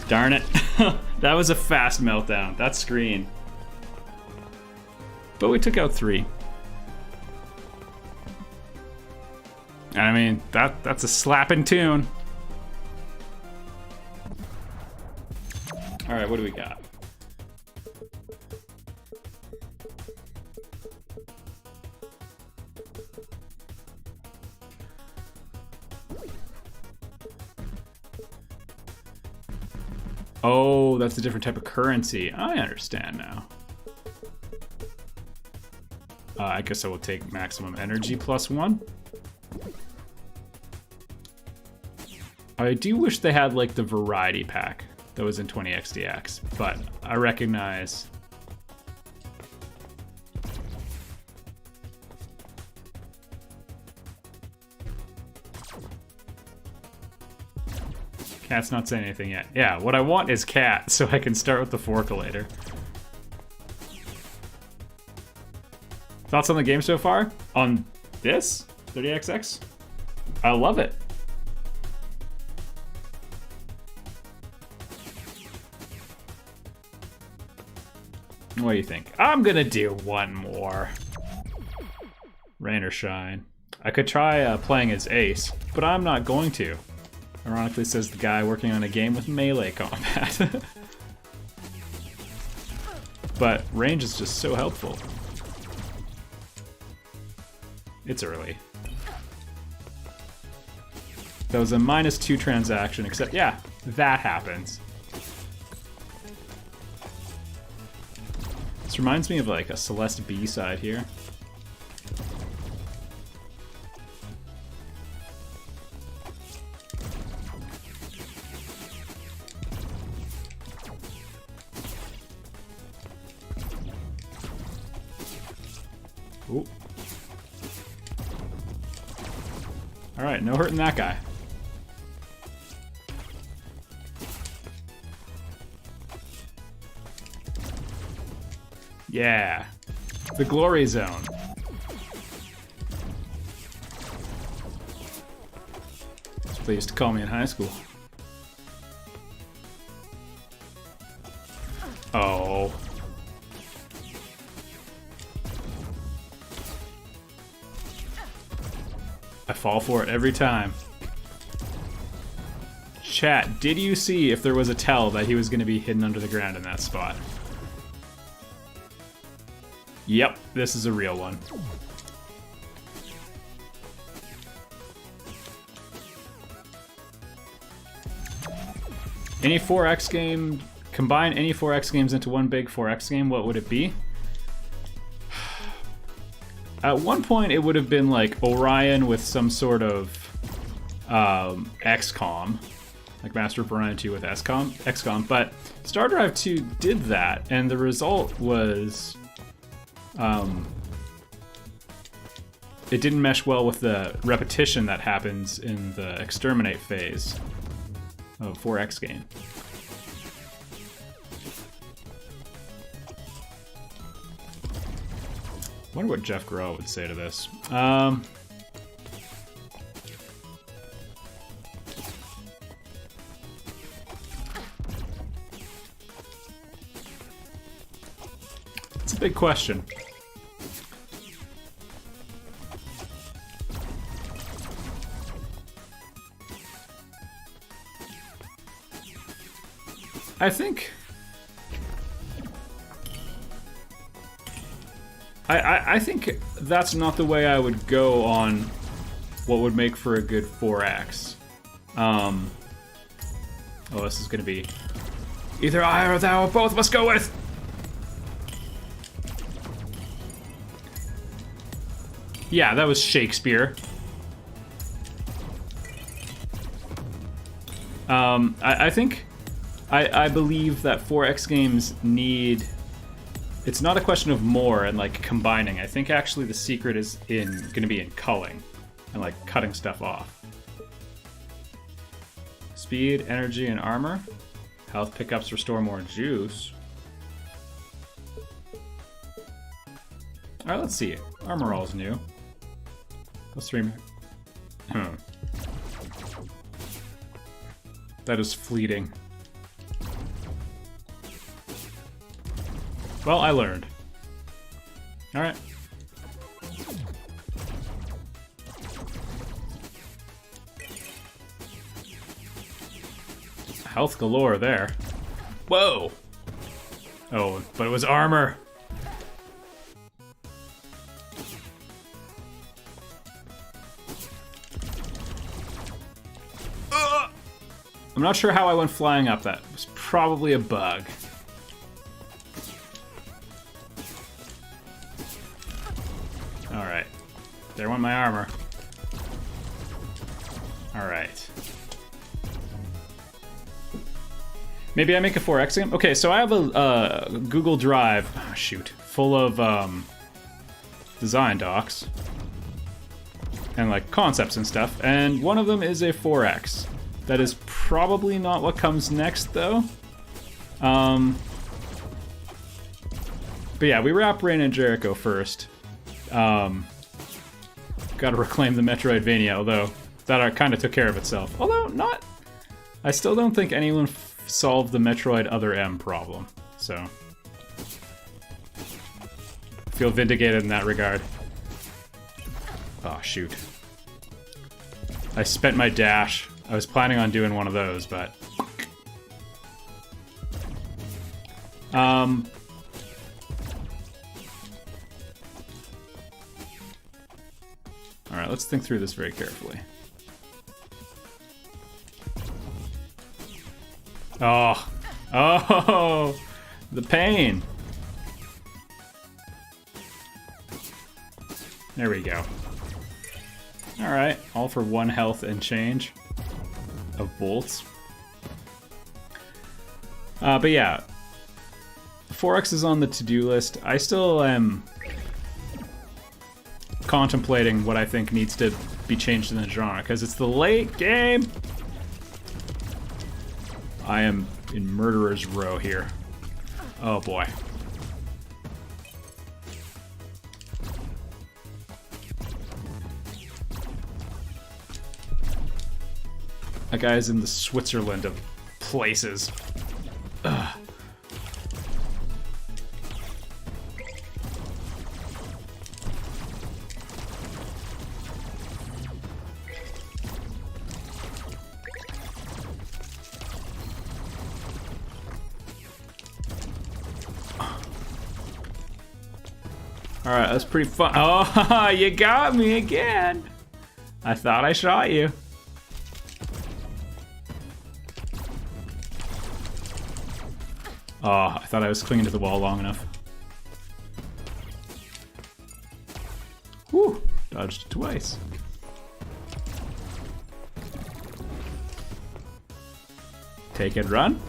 Darn it. That was a fast meltdown. That screen. But we took out 3. I mean, that's a slapping tune. Alright, what do we got? Oh, that's a different type of currency. I understand now. I guess I will take maximum energy +1. I do wish they had like the variety pack that was in 20XDX, but I recognize. Cat's not saying anything yet. Yeah, what I want is Cat, so I can start with the Forculator. Thoughts on the game so far? On this? 30XX? I love it. What do you think? I'm gonna do one more. Rain or shine. I could try playing as Ace, but I'm not going to. Ironically, says the guy working on a game with melee combat. But range is just so helpful. It's early. That was a -2 transaction, except, yeah, that happens. This reminds me of like a Celeste B-side here. Ooh. Alright, no hurting that guy. Yeah. The glory zone. That's what they used to call me in high school. Oh. I fall for it every time. Chat, did you see if there was a tell that he was going to be hidden under the ground in that spot? Yep, this is a real one. Any 4X game, combine any 4X games into one big 4X game, what would it be? At one point, it would have been like Orion with some sort of XCOM, like Master of Orion 2 with XCOM, but Star Drive 2 did that, and the result was it didn't mesh well with the repetition that happens in the exterminate phase of 4X game. I wonder what Jeff Groh would say to this. It's a big question. I think that's not the way I would go on what would make for a good 4X. Oh, this is gonna be either I or thou or both must go with. Yeah, that was Shakespeare. I believe that 4X games need... It's not a question of more and like combining. I think actually the secret is gonna be in culling and like cutting stuff off. Speed, energy, and armor. Health pickups restore more juice. Alright, let's see. Armor roll's new. Plus 3. That is fleeting. Well, I learned. Alright. Health galore there. Whoa! Oh, but it was armor. I'm not sure how I went flying up that. It was probably a bug. Alright. There went my armor. Alright. Maybe I make a 4X game? Okay, so I have a Google Drive, full of design docs. And like concepts and stuff. And one of them is a 4X. That is probably not what comes next, though. But yeah, we wrap Rain and Jericho first. Gotta reclaim the Metroidvania, although that kind of took care of itself. Although, not... I still don't think anyone solved the Metroid Other M problem, so... I feel vindicated in that regard. Oh, shoot. I spent my dash. I was planning on doing one of those, but... Alright, let's think through this very carefully. Oh! Oh! The pain! There we go. Alright, all for 1 health and change of bolts. But yeah, 4X is on the to-do list. I still am contemplating what I think needs to be changed in the genre, because it's the late game. I am in Murderer's Row here. Oh boy. That guy's in the Switzerland of places. Ugh. Alright, that's pretty fun. Oh, you got me again! I thought I shot you. Oh, I thought I was clinging to the wall long enough. Whew, dodged twice. Take it, run.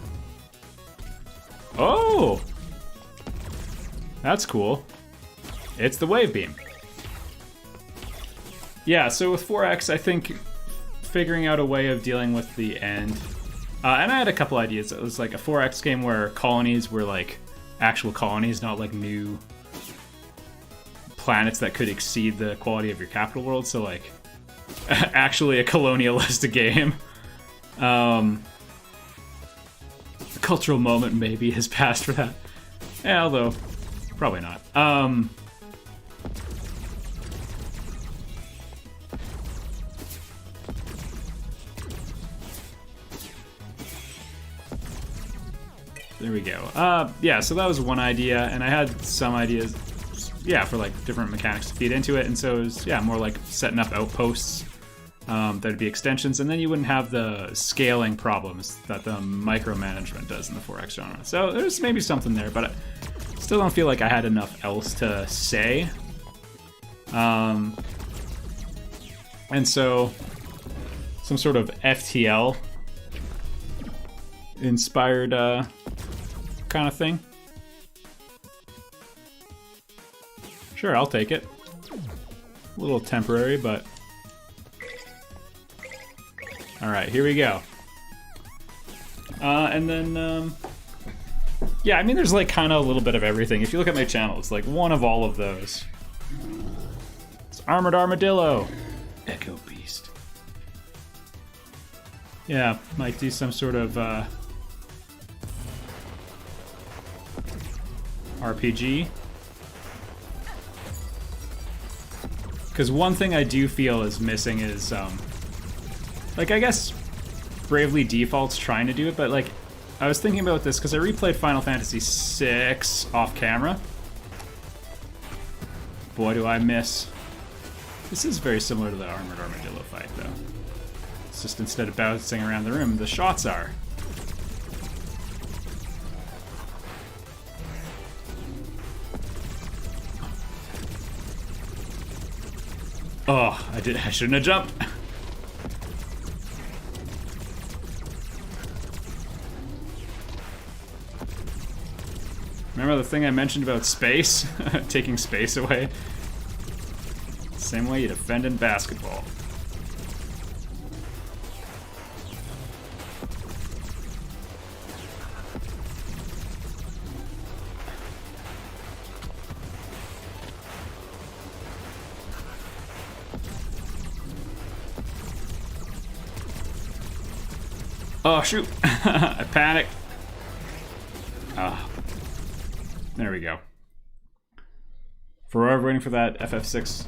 Oh! That's cool. It's the wave beam. Yeah, so with 4X, I think figuring out a way of dealing with the end. And I had a couple ideas. It was like a 4X game where colonies were like actual colonies, not like new planets that could exceed the quality of your capital world. So like actually a colonialist game. The cultural moment maybe has passed for that. Yeah, although probably not. There we go. Yeah, so that was one idea, and I had some ideas, yeah, for like different mechanics to feed into it, and so it was, yeah, more like setting up outposts. There'd be extensions, and then you wouldn't have the scaling problems that the micromanagement does in the 4X genre. So there's maybe something there, but I still don't feel like I had enough else to say. And so some sort of FTL inspired kind of thing. Sure, I'll take it. A little temporary, but all right, here we go. And then, yeah, I mean, there's like kind of a little bit of everything. If you look at my channel, it's like one of all of those. It's Armored Armadillo. Echo Beast. Yeah, might do some sort of RPG. Because one thing I do feel is missing is, like, I guess Bravely Default's trying to do it, but, like, I was thinking about this because I replayed Final Fantasy VI off camera. Boy, do I miss. This is very similar to the Armored Armadillo fight, though. It's just instead of bouncing around the room, the shots are. Oh, I shouldn't have jumped. Remember the thing I mentioned about space? Taking space away? Same way you defend in basketball. Oh, shoot. I panicked. Ah. There we go. Forever waiting for that FF6.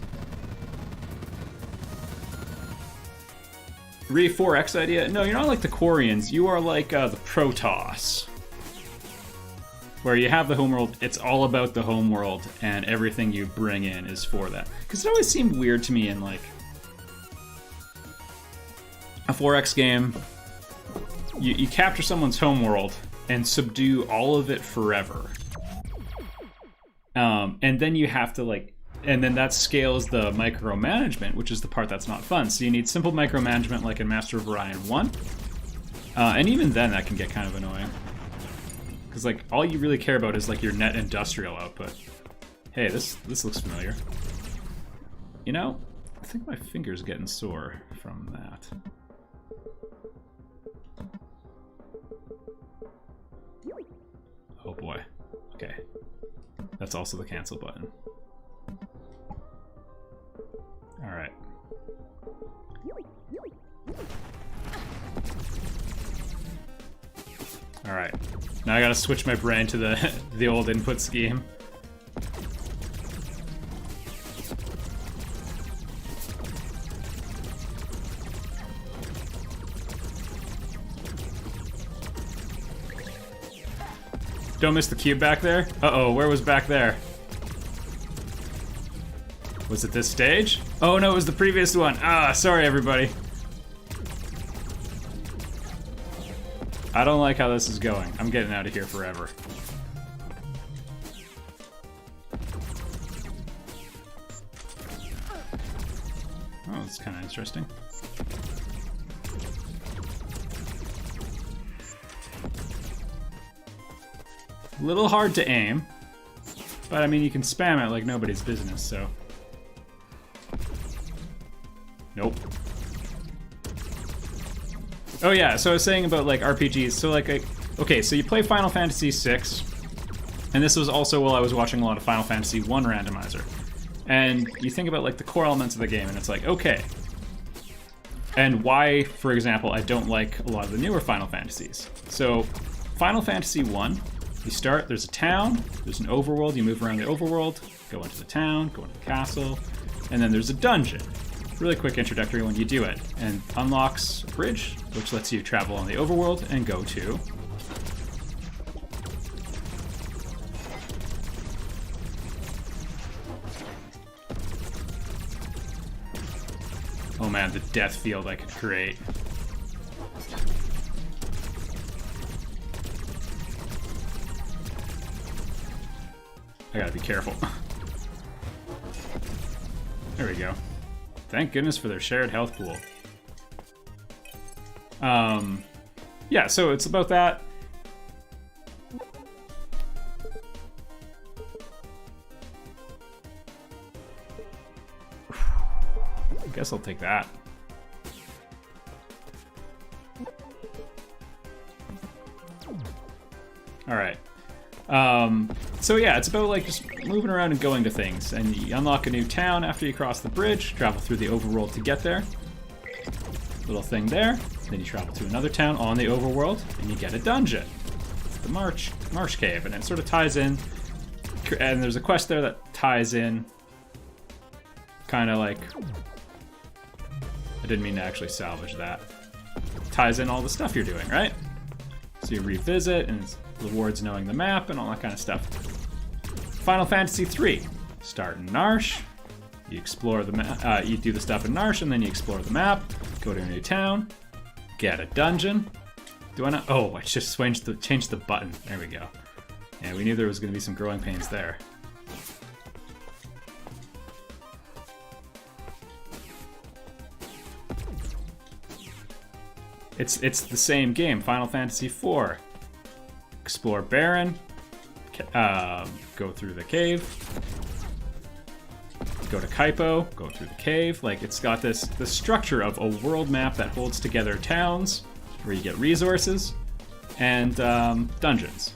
Re 4X idea? No, you're not like the Quarians. You are like the Protoss. Where you have the homeworld, it's all about the homeworld, and everything you bring in is for that. Because it always seemed weird to me in like a 4X game. You capture someone's homeworld and subdue all of it forever. And then you have to like, and then that scales the micromanagement, which is the part that's not fun. So you need simple micromanagement like in Master of Orion 1. And even then that can get kind of annoying. Because like all you really care about is like your net industrial output. Hey, this looks familiar. You know, I think my finger's getting sore from that. Oh boy. Okay. That's also the cancel button. Alright. Alright. Now I gotta switch my brain to the old input scheme. Don't miss the cube back there. Uh-oh, where was back there? Was it this stage? Oh no, it was the previous one. Ah, sorry everybody. I don't like how this is going. I'm getting out of here forever. Oh, that's kind of interesting. A little hard to aim, but I mean, you can spam it like nobody's business, so. Nope. Oh yeah, so I was saying about like RPGs, so like, okay, so you play Final Fantasy VI, and this was also while I was watching a lot of Final Fantasy 1 randomizer. And you think about like the core elements of the game, and it's like, okay. And why, for example, I don't like a lot of the newer Final Fantasies. So, Final Fantasy 1, you start, there's a town, there's an overworld, you move around the overworld, go into the town, go into the castle, and then there's a dungeon. Really quick introductory when you do it, and unlocks a bridge, which lets you travel on the overworld and go to... Oh man, the death field I could create. I gotta be careful. There we go. Thank goodness for their shared health pool. Yeah, so it's about that. I guess I'll take that. All right. So yeah, it's about like just moving around and going to things, and you unlock a new town after you cross the bridge, travel through the overworld to get there. Little thing there. Then you travel to another town on the overworld, and you get a dungeon. It's the Marsh Cave, and it sort of ties in. And there's a quest there that ties in. Kind of like... I didn't mean to actually salvage that. Ties in all the stuff you're doing, right? So you revisit, and it's rewards knowing the map and all that kind of stuff. Final Fantasy III. Start in Narsh. You explore the map. You do the stuff in Narsh, and then you explore the map. Go to a new town. Get a dungeon. Do I not? Oh, I just changed the button. There we go. Yeah, we knew there was going to be some growing pains there. It's the same game. Final Fantasy IV. Explore Baron. Go through the cave. Go to Kaipo. Go through the cave. Like, it's got the structure of a world map that holds together towns where you get resources and dungeons.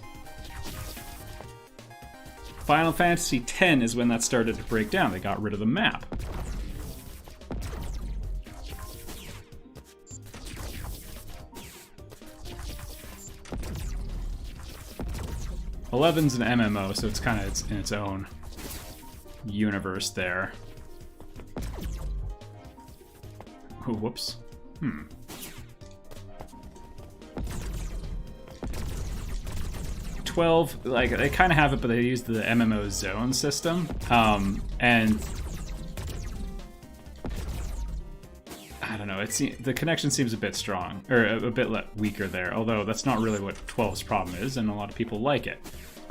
Final Fantasy X is when that started to break down. They got rid of the map. Eleven's an MMO, so it's kind of in its own universe there. Oh, whoops. 12, like, they kind of have it, but they use the MMO zone system. And I don't know, the connection seems a bit strong, or a bit weaker there, although that's not really what 12's problem is, and a lot of people like it.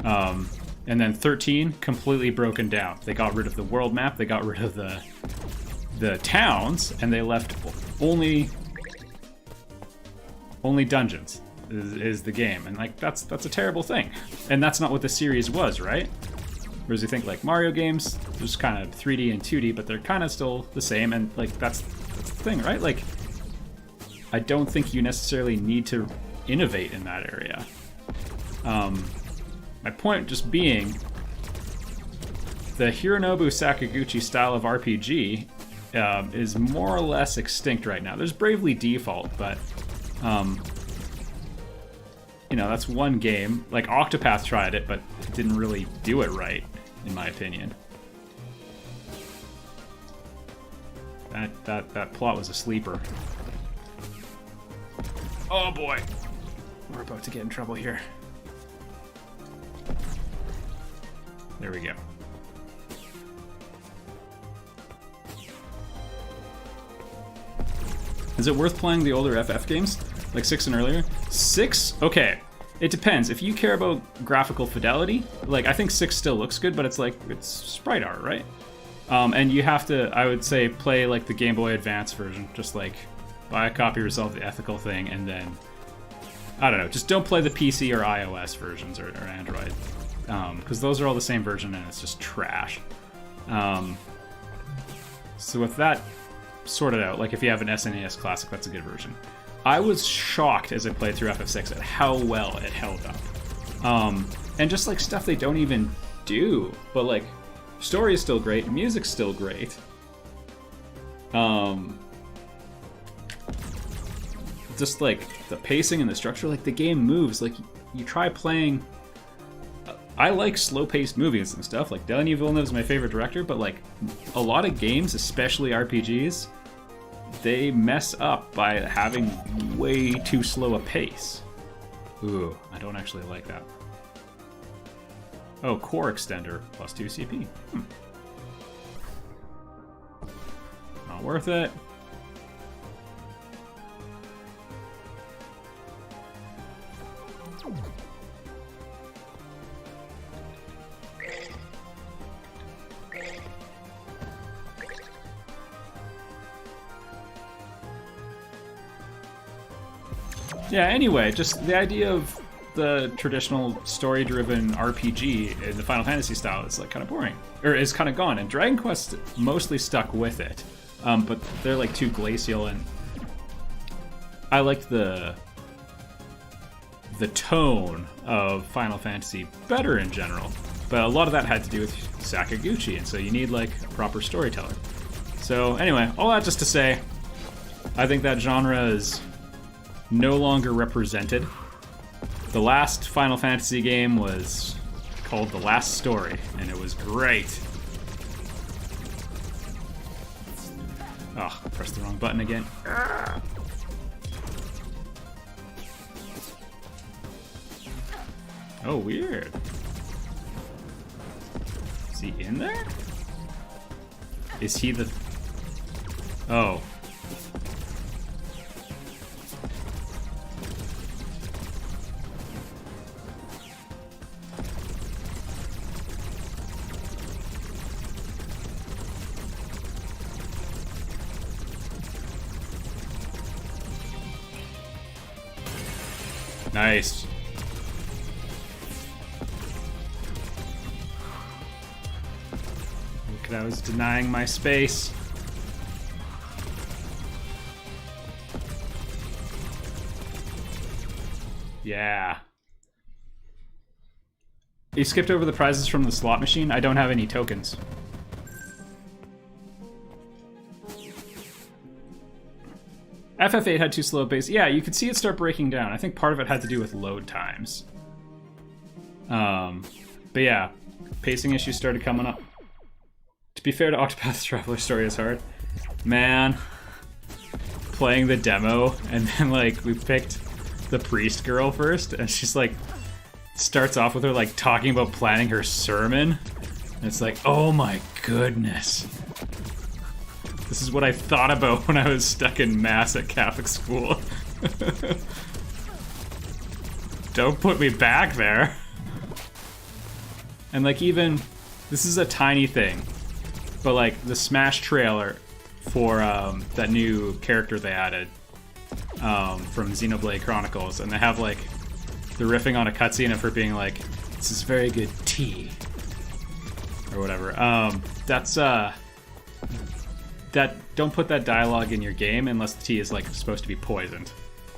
And then 13, completely broken down. They got rid of the world map, they got rid of the towns, and they left only dungeons is the game. And like, that's a terrible thing. And that's not what the series was, right? Whereas you think like Mario games, there's kind of 3D and 2D, but they're kind of still the same, and like that's the thing, right? Like, I don't think you necessarily need to innovate in that area. My point just being, the Hironobu Sakaguchi style of RPG is more or less extinct right now. There's Bravely Default, but you know, that's one game. Like, Octopath tried it, but it didn't really do it right, in my opinion. That plot was a sleeper. Oh boy, we're about to get in trouble here. There we go. Is it worth playing the older FF games? Like 6 and earlier? 6? Okay. It depends. If you care about graphical fidelity, like I think 6 still looks good, but it's like, it's sprite art, right? And you have to, I would say, play like the Game Boy Advance version. Just like buy a copy, resolve the ethical thing, and then, I don't know, just don't play the PC or iOS versions or Android. Because those are all the same version and it's just trash. So with that sorted out, like if you have an SNES Classic, that's a good version. I was shocked as I played through FF6 at how well it held up. And just like stuff they don't even do, but like story is still great, music's still great. Just like the pacing and the structure, like the game moves. Like you try playing. I like slow-paced movies and stuff. Like Denis Villeneuve is my favorite director, but like a lot of games, especially RPGs, they mess up by having way too slow a pace. Ooh, I don't actually like that. Oh, core extender plus 2 CP. Not worth it. Yeah, anyway, just the idea of the traditional story-driven RPG in the Final Fantasy style is like kind of boring, or is kind of gone. And Dragon Quest mostly stuck with it, but they're like too glacial. And I like the tone of Final Fantasy better in general, but a lot of that had to do with Sakaguchi, and so you need like a proper storyteller. So anyway, all that just to say, I think that genre is no longer represented. The last Final Fantasy game was called The Last Story, and it was great. Oh, I pressed the wrong button again. Oh, weird. Is he in there? Is he the... Oh. Nice. Look, I was denying my space. Yeah. You skipped over the prizes from the slot machine? I don't have any tokens. FF8 had too slow a pace. Yeah, you could see it start breaking down. I think part of it had to do with load times. But yeah, pacing issues started coming up. To be fair to Octopath Traveler's story is hard. Man, playing the demo, and then like we picked the priest girl first, and she's like, starts off with her like talking about planning her sermon. And it's like, oh my goodness. This is what I thought about when I was stuck in Mass at Catholic school. Don't put me back there. And like even, this is a tiny thing, but like the Smash trailer for that new character they added from Xenoblade Chronicles, and they have like, they're riffing on a cutscene of her being like, this is very good tea. Or whatever. Don't put that dialogue in your game unless the tea is like supposed to be poisoned.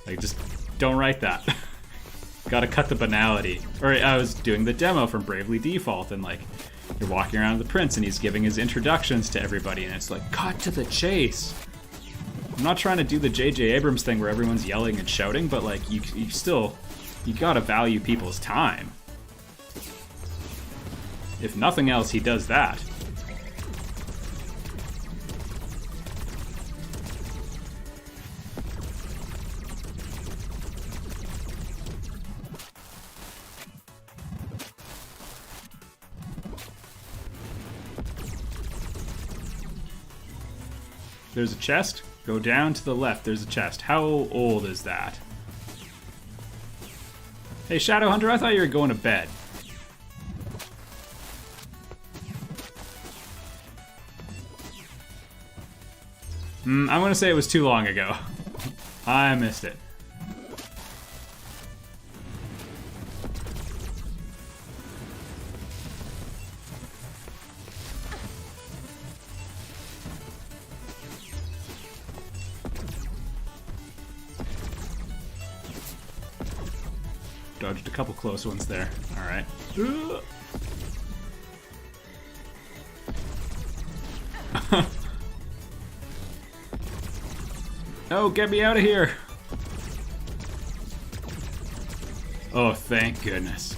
Like just don't write that. Gotta cut the banality. Or I was doing the demo from Bravely Default, and like you're walking around with the prince and he's giving his introductions to everybody, and it's like cut to the chase. I'm not trying to do the J.J. Abrams thing where everyone's yelling and shouting, but like you gotta value people's time. If nothing else, he does that. There's a chest. Go down to the left. There's a chest. How old is that? Hey, Shadowhunter, I thought you were going to bed. I'm gonna say it was too long ago. I missed it. Dodged a couple close ones there. All right. Oh, get me out of here! Oh, thank goodness.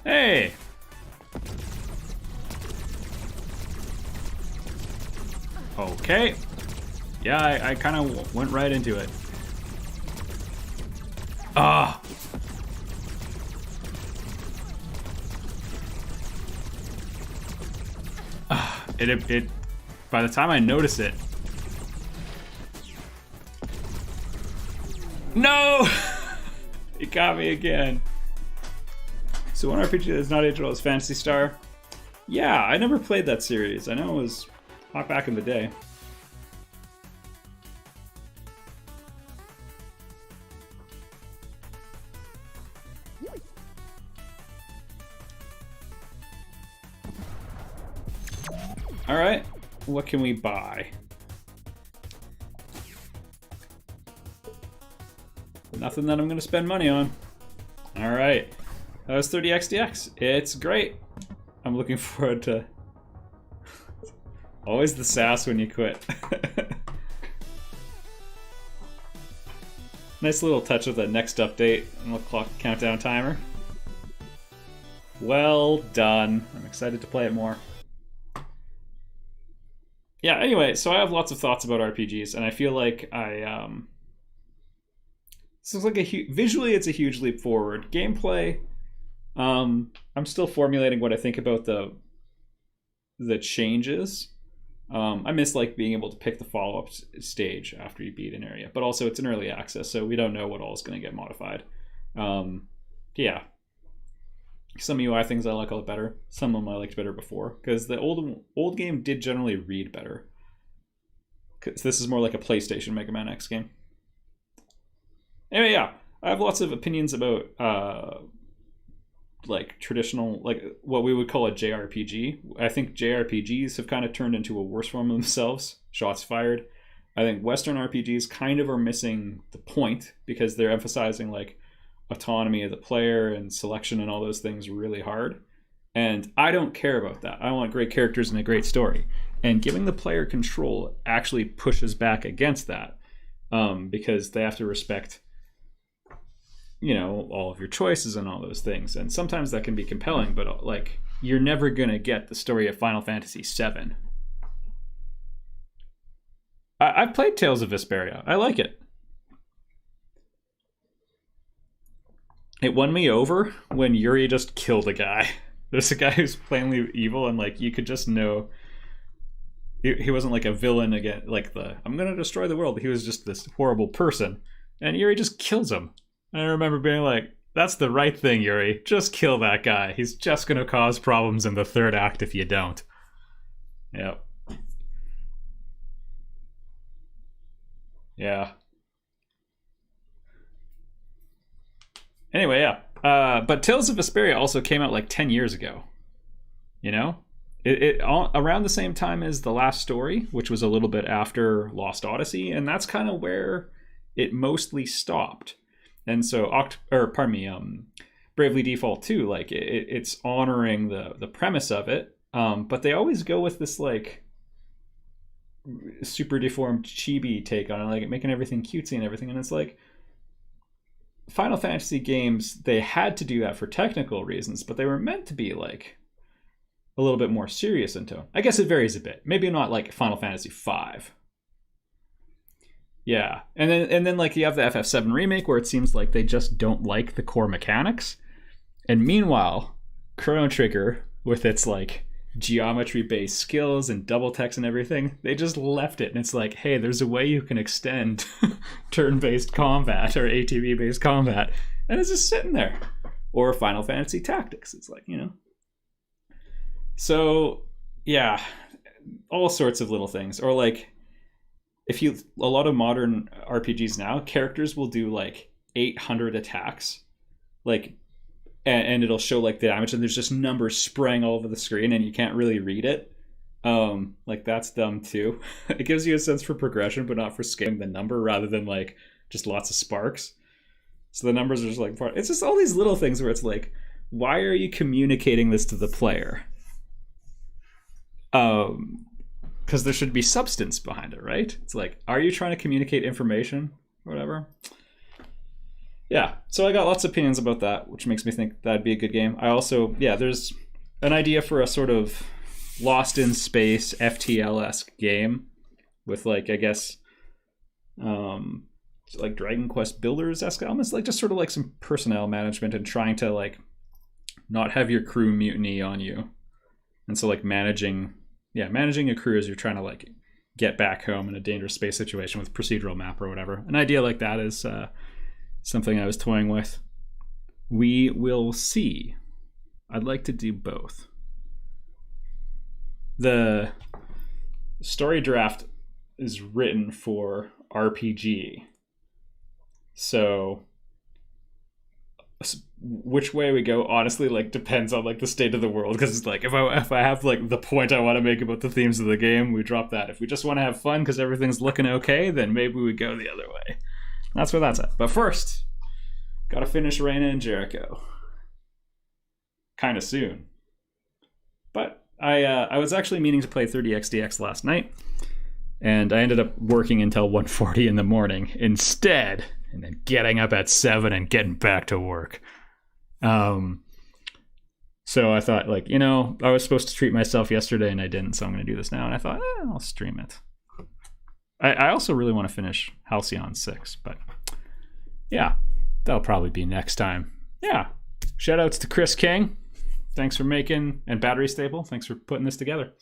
Hey! Okay. Yeah, I kind of went right into it. Ah! It by the time I notice it. No! It got me again. So one RPG that's not age well is Phantasy Star. Yeah, I never played that series. I know it was hot back in the day. All right, what can we buy? Nothing that I'm gonna spend money on. All right, that was 30XDX. It's great. I'm looking forward to always the sass when you quit. Nice little touch of the next update and the clock countdown timer. Well done. I'm excited to play it more. Yeah, anyway, so I have lots of thoughts about RPGs, and I feel like this looks like visually it's a huge leap forward. Gameplay, I'm still formulating what I think about the changes. I miss like being able to pick the follow-up stage after you beat an area, but also it's an early access, so we don't know what all is going to get modified. Yeah. Some UI things I like a lot better. Some of them I liked better before, because the old game did generally read better. Because this is more like a PlayStation Mega Man X game. Anyway, yeah, I have lots of opinions about like traditional, like what we would call a JRPG. I think JRPGs have kind of turned into a worse form of themselves. Shots fired. I think Western RPGs kind of are missing the point because they're emphasizing like autonomy of the player and selection and all those things really hard. And I don't care about that. I want great characters and a great story. And giving the player control actually pushes back against that, because they have to respect, you know, all of your choices and all those things. And sometimes that can be compelling, but like you're never going to get the story of Final Fantasy VII. I've played Tales of Vesperia. I like it. It won me over when Yuri just killed a guy. There's a guy who's plainly evil, and like you could just know he wasn't like a villain again, like I'm gonna destroy the world. He was just this horrible person, and Yuri just kills him. And I remember being like, "That's the right thing, Yuri. Just kill that guy. He's just gonna cause problems in the third act if you don't." Yep. Yeah. Anyway, yeah. But Tales of Vesperia also came out like 10 years ago. You know? It around the same time as The Last Story, which was a little bit after Lost Odyssey, and that's kind of where it mostly stopped. And so, Bravely Default 2, like it's honoring the premise of it, but they always go with this like super deformed chibi take on it, like making everything cutesy and everything, and it's like Final Fantasy games, they had to do that for technical reasons, but they were meant to be like a little bit more serious in tone. I guess it varies a bit. Maybe not like Final Fantasy V. Yeah, and then like you have the FF7 remake where it seems like they just don't like the core mechanics, and meanwhile, Chrono Trigger with its like geometry-based skills and double text and everything. They just left it, and it's like, hey, there's a way you can extend turn-based combat or ATB-based combat, and it's just sitting there. Or Final Fantasy Tactics. It's like, you know. So, yeah, all sorts of little things. Or like, a lot of modern RPGs now, characters will do like 800 attacks, like, and it'll show like the damage, and there's just numbers spraying all over the screen, and you can't really read it. Like, that's dumb too. It gives you a sense for progression, but not for scaling the number, rather than like just lots of sparks. So the numbers are just like, it's just all these little things where it's like, why are you communicating this to the player? Because there should be substance behind it, right? It's like, are you trying to communicate information or whatever? Yeah, so I got lots of opinions about that, which makes me think that'd be a good game. I also, there's an idea for a sort of Lost in Space FTL-esque game with, like, I guess, like Dragon Quest Builders-esque elements, like just sort of like some personnel management and trying to like not have your crew mutiny on you. And so like managing a crew as you're trying to like get back home in a dangerous space situation with procedural map or whatever. An idea like that is something I was toying with. We will see. I'd like to do both. The story draft is written for RPG. So which way we go honestly like depends on like the state of the world, because it's like if I have like the point I want to make about the themes of the game, we drop that. If we just want to have fun because everything's looking okay, then maybe we go the other way. That's where that's at. But first, gotta finish Reina and Jericho kind of soon. But I was actually meaning to play 30xdx last night, and I ended up working until 1:40 in the morning instead, and then getting up at 7 and getting back to work. So I thought, like, you know, I was supposed to treat myself yesterday and I didn't, so I'm going to do this now. And I thought, I'll stream it. I also really want to finish Halcyon 6, but yeah, that'll probably be next time. Yeah, shout outs to Chris King. Thanks for making, and Battery Staple, thanks for putting this together.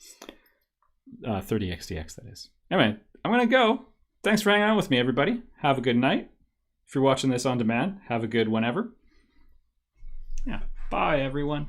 30xdx, that is. Anyway, I'm going to go. Thanks for hanging out with me, everybody. Have a good night. If you're watching this on demand, have a good whenever. Yeah, bye, everyone.